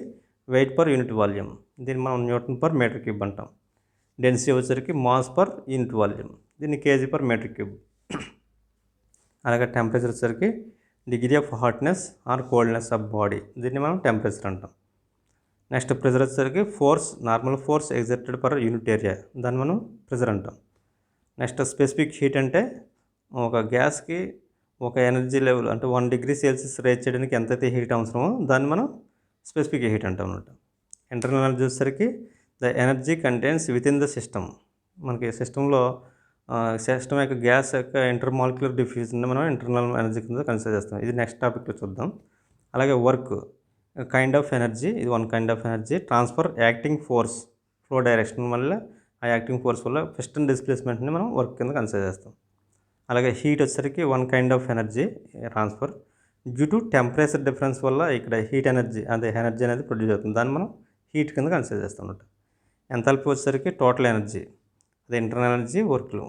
వెయిట్ పర్ యూనిట్ వాల్యూమ్, దీన్ని మనం న్యూటన్ పర్ మీటర్ క్యూబ్ అంటాం. డెన్సిటీ వచ్చేసరికి మాస్ పర్ యూనిట్ వాల్యూమ్, దీన్ని కేజీ పర్ మీటర్ క్యూబ్. అలాగే టెంపరేచర్ వచ్చేసరికి degree of hotness or coldness of body, దీన్ని మనం టెంపరేచర్ అంటాం. నెక్స్ట్ ప్రెజర్ వచ్చేసరికి normal force exerted per unit area, దాన్ని మనం ప్రెజర్ అంటాం. నెక్స్ట్ స్పెసిఫిక్ హీట్ అంటే ఒక గ్యాస్కి ఒక ఎనర్జీ లెవెల్ అంటే 1 డిగ్రీ సెల్సియస్ రేజ్ చేయడానికి ఎంతైతే హీట్ అవసరమో దాన్ని మనం స్పెసిఫిక్ హీట్ అంటాం అనమాట. ఇంటర్నల్ ఎనర్జీ వచ్చేసరికి the energy contains with in the system. మనకి సిస్టంలో సిస్టమ్ యొక్క గ్యాస్ యొక్క ఇంటర్మాలిక్యులర్ డిఫ్యూజన్ మనం ఇంటర్నల్ ఎనర్జీ కింద కన్సిడర్ చేస్తాం. ఇది నెక్స్ట్ టాపిక్లో చూద్దాం. అలాగే వర్క్ కైండ్ ఆఫ్ ఎనర్జీ, ఇది one kind of energy. Transfer acting force flow direction వల్ల ఆ యాక్టింగ్ ఫోర్స్ వల్ల పిస్టన్ డిస్ప్లేస్మెంట్ని మనం వర్క్ కింద కన్సిడర్ చేస్తాం. అలాగే హీట్ వచ్చేసరికి one kind of energy transfer. Due to temperature difference వల్ల ఇక్కడ హీట్ ఎనర్జీ ఎనర్జీ అనేది ప్రొడ్యూస్ అవుతుంది, దాన్ని మనం హీట్ కింద కన్సిడర్ చేస్తాం అన్నమాట. ఎంథాల్పీ వచ్చేసరికి టోటల్ ఎనర్జీ, అదే ఇంటర్నల్ ఎనర్జీ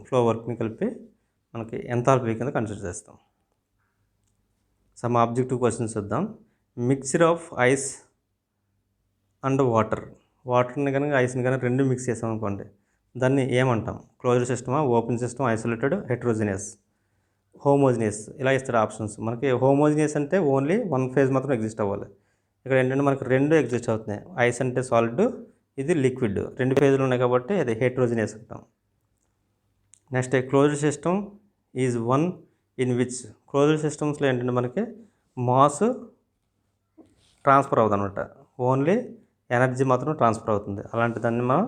ఫ్లో వర్క్ని కలిపి మనకి ఎంథాల్పీ కింద కన్సిడర్ చేస్తాం. సమ్ ఆబ్జెక్టివ్ క్వశ్చన్స్ చూద్దాం. మిక్చర్ ఆఫ్ ఐస్ అండ్ వాటర్ని కనుక ఐస్ని కనుక రెండు మిక్స్ చేసాం అనుకోండి, దాన్ని ఏమంటాం? క్లోజ్డ్ సిస్టమా, open system, isolated, heterogeneous, homogeneous, ఇలా ఇస్తాడు ఆప్షన్స్. మనకి హోమోజినియస్ అంటే ఓన్లీ వన్ ఫేజ్ మాత్రం ఎగ్జిస్ట్ అవ్వాలి. ఇక్కడ ఏంటంటే మనకి రెండు ఎగ్జిస్ట్ అవుతున్నాయి. ఐస్ అంటే సాలిడ్, ఇది లిక్విడ్, రెండు ఫేజ్లు ఉన్నాయి కాబట్టి అది హెట్రోజినియస్ అంటాం. Next closed system is one in which closed సిస్టమ్స్లో ఏంటంటే మనకి మాస్ ట్రాన్స్ఫర్ అవుతుంది అనమాట, ఓన్లీ ఎనర్జీ మాత్రం ట్రాన్స్ఫర్ అవుతుంది. అలాంటి దాన్ని మనం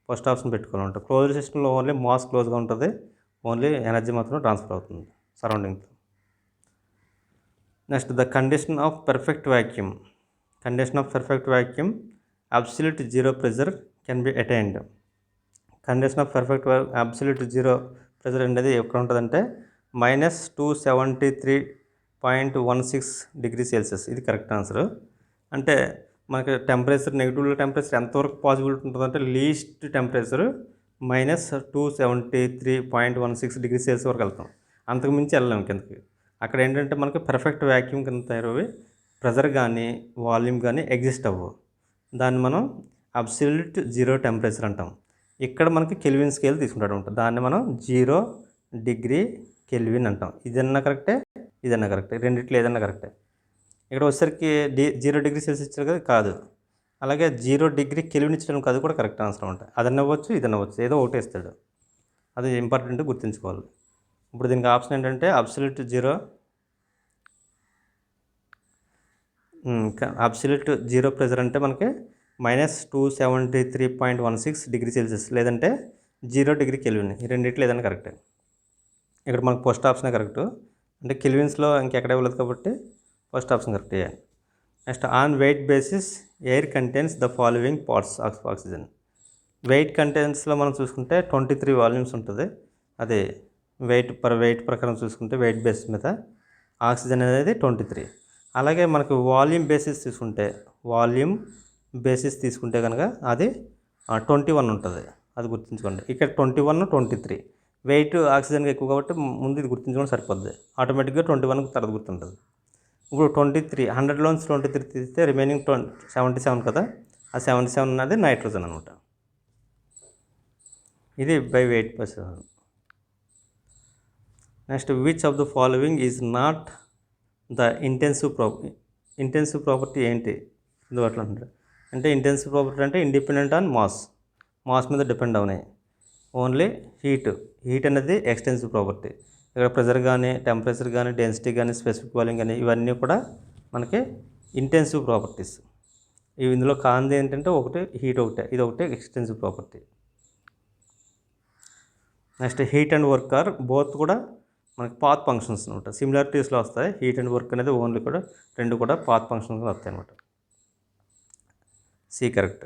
ఫస్ట్ ఆప్షన్ పెట్టుకోవాలంట. క్లోజ్డ్ సిస్టంలో ఓన్లీ మాస్ క్లోజ్గా ఉంటుంది, ఓన్లీ ఎనర్జీ మాత్రం ట్రాన్స్ఫర్ అవుతుంది సరౌండింగ్తో. Next the condition of perfect vacuum. Condition of perfect vacuum absolute zero pressure can be attained. Condition of perfect absolute zero pressure అనేది ఎక్కడ ఉంటుందంటే -273.16 డిగ్రీ సెల్సియస్. ఇది కరెక్ట్ ఆన్సర్. అంటే మనకి టెంపరేచర్ నెగిటివ్ టెంపరేచర్ ఎంతవరకు పాసిబిలిటీ ఉంటుందంటే లీస్ట్ టెంపరేచర్ -273.16 డిగ్రీ సెల్సియస్ వరకు వెళ్తాం, అంతకుమించి వెళ్ళలేము కిందకి. అక్కడ ఏంటంటే మనకి పర్ఫెక్ట్ వ్యాక్యూమ్ కింద తయారవి ప్రెజర్ కానీ వాల్యూమ్ కానీ ఎగ్జిస్ట్ అవ్వవు. దాన్ని మనం అబ్సల్యూట్ జీరో టెంపరేచర్ అంటాం. ఇక్కడ మనకి కెల్విన్ స్కేల్ తీసుకుంటాడు ఉంటుంది, దాన్ని మనం 0 డిగ్రీ కెల్విన్ అంటాం. ఇదన్నా కరెక్టే, ఇదన్నా కరెక్టే, రెండిట్లో ఏదన్నా కరెక్టే. ఇక్కడ వచ్చేసరికి 0 డిగ్రీ సెల్సియస్ ఇచ్చారు కదా, కాదు. అలాగే 0 డిగ్రీ కెల్విన్ ఇచ్చడానికి అది కూడా కరెక్ట్ ఆన్సర్ అనమాట. అదన్నా అవ్వచ్చు, ఇదన్నా అవ్వచ్చు, ఏదో ఒకటి ఇస్తాడు. అది ఇంపార్టెంట్ గుర్తుంచుకోవాలి. ఇప్పుడు దీనికి ఆప్షన్ ఏంటంటే అబ్సల్యూట్ జీరో ప్రెజర్ అంటే మనకి -273.16 డిగ్రీ సెల్సియస్ లేదంటే 0 డిగ్రీ కెల్విన్. ఈ రెండిట్లో ఏదైనా కరెక్టే. ఇక్కడ మనకు ఫస్ట్ ఆప్షనే కరెక్ట్, అంటే కెల్విన్స్లో ఇంకెక్కడ ఇవ్వలేదు కాబట్టి ఫస్ట్ ఆప్షన్ కరెక్ట్ చేయాలి. Next on weight basis air contains the following parts of oxygen. Weight కంటెంట్స్లో మనం చూసుకుంటే 23 వాల్యూమ్స్ ఉంటుంది. అదే వెయిట్ ప్రకారం చూసుకుంటే వెయిట్ బేసిస్ మీద ఆక్సిజన్ అనేది 23. అలాగే మనకు వాల్యూమ్ బేసిస్ తీసుకుంటే కనుక అది 21 ఉంటుంది. అది గుర్తుంచుకోండి. ఇక్కడ 21, 23 వెయిట్ ఆక్సిజన్కి ఎక్కువ కాబట్టి ముందు ఇది గుర్తుంచుకోవడం సరిపోద్ది. ఆటోమేటిక్గా 21కి తర్వాత గుర్తుంటుంది. ఇప్పుడు 23 100లోంచి 23 తీస్తే రిమైనింగ్ 77 కదా, ఆ 77 అనేది నైట్రోజన్ అనమాట. ఇది by weight person. Next which of the following is not the intensive property ఏంటి ఇది అట్లా అంటారు. అంటే ఇంటెన్సివ్ ప్రాపర్టీ అంటే ఇండిపెండెంట్ ఆన్ మాస్ మీద డిపెండ్ అవునాయి. ఓన్లీ హీట్ అనేది ఎక్స్టెన్సివ్ ప్రాపర్టీ. ఇక్కడ ప్రెజర్ కానీ టెంపరేచర్ కానీ డెన్సిటీ కానీ స్పెసిఫిక్ వాల్యూమ్ కానీ ఇవన్నీ కూడా మనకి ఇంటెన్సివ్ ప్రాపర్టీస్. ఇందులో కాంది ఏంటంటే ఒకటి హీట్, ఇది ఒకటి extensive property. Next heat and work are both కూడా మనకి పాత్ ఫంక్షన్స్ అనమాట. సిమిలారిటీస్లో వస్తాయి. హీట్ అండ్ వర్క్ అనేది ఓన్లీ కూడా రెండు కూడా పాత్ ఫంక్షన్స్లో వస్తాయి అనమాట. C correct.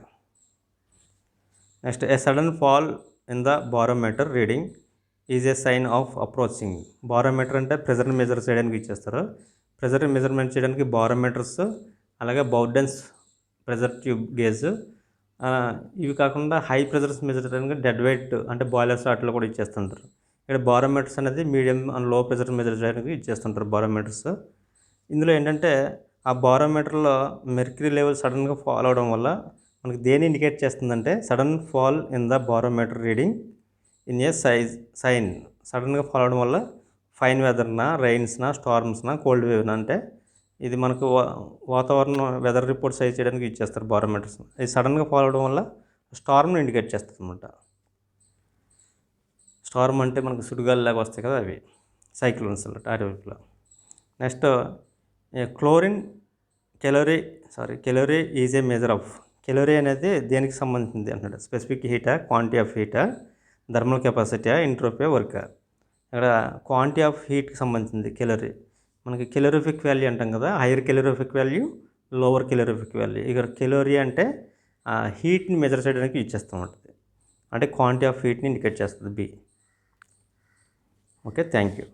Next a sudden fall in the barometer reading is a sign of approaching. Barometer అంటే ప్రెజర్ని మెజర్ చేయడానికి ఇచ్చేస్తారు. ప్రెజర్ని మెజర్మెంట్ చేయడానికి బారోమీటర్స్, అలాగే బౌడెన్స్ ప్రెజర్ ట్యూబ్ గేజ్, ఇవి కాకుండా హై ప్రెజర్స్ మెజర్ చేయడానికి డెడ్ వెయిట్ అంటే బాయిలర్స్ వాటిలో కూడా ఇచ్చేస్తుంటారు. ఇక్కడ బారోమీటర్స్ అనేది medium and low pressure measure చేయడానికి ఇచ్చేస్తుంటారు బారోమీటర్స్. ఇందులో ఏంటంటే ఆ బారోమీటర్లో మెర్క్యూరీ లెవెల్ సడన్గా ఫాల్ అవడం వల్ల మనకి దేని ఇండికేట్ చేస్తుందంటే sudden fall in the barometer reading in a sign. సడన్గా ఫాల్ అవడం వల్ల ఫైన్ వెదర్నా, రైన్స్నా, స్టార్మ్స్నా, కోల్డ్ వేవ్నా, అంటే ఇది మనకు వాతావరణ వెదర్ రిపోర్ట్ సైజ్ చేయడానికి ఇచ్చేస్తారు బారోమీటర్స్. ఇది సడన్గా ఫాల్ అవడం వల్ల స్టార్మ్ని ఇండికేట్ చేస్తుంది అనమాట. స్టార్మ్ అంటే మనకు సుడిగాలిలాగా వస్తాయి కదా, అవి సైక్లోన్స్ అన్నమాట అటువైపులో. Next calorie is a measure of. Calorie అనేది దేనికి సంబంధించింది అంటాడు. స్పెసిఫిక్ హీటా, క్వాంటిటీ ఆఫ్ హీటా, థర్మల్ కెపాసిటీ, ఎంట్రోపీ, వర్క్. ఇక్కడ క్వాంటిటీ ఆఫ్ హీట్కి సంబంధించింది కెలోరీ. మనకి కెలోరిఫిక్ వాల్యూ అంటాం కదా, higher calorific value, lower calorific value. ఇక్కడ కెలోరీ అంటే హీట్ని మెజర్ చేయడానికి ఇచ్చేస్తూ ఉంటుంది, అంటే క్వాంటిటీ ఆఫ్ హీట్ని ఇండికేట్ చేస్తుంది బి. Okay, thank you.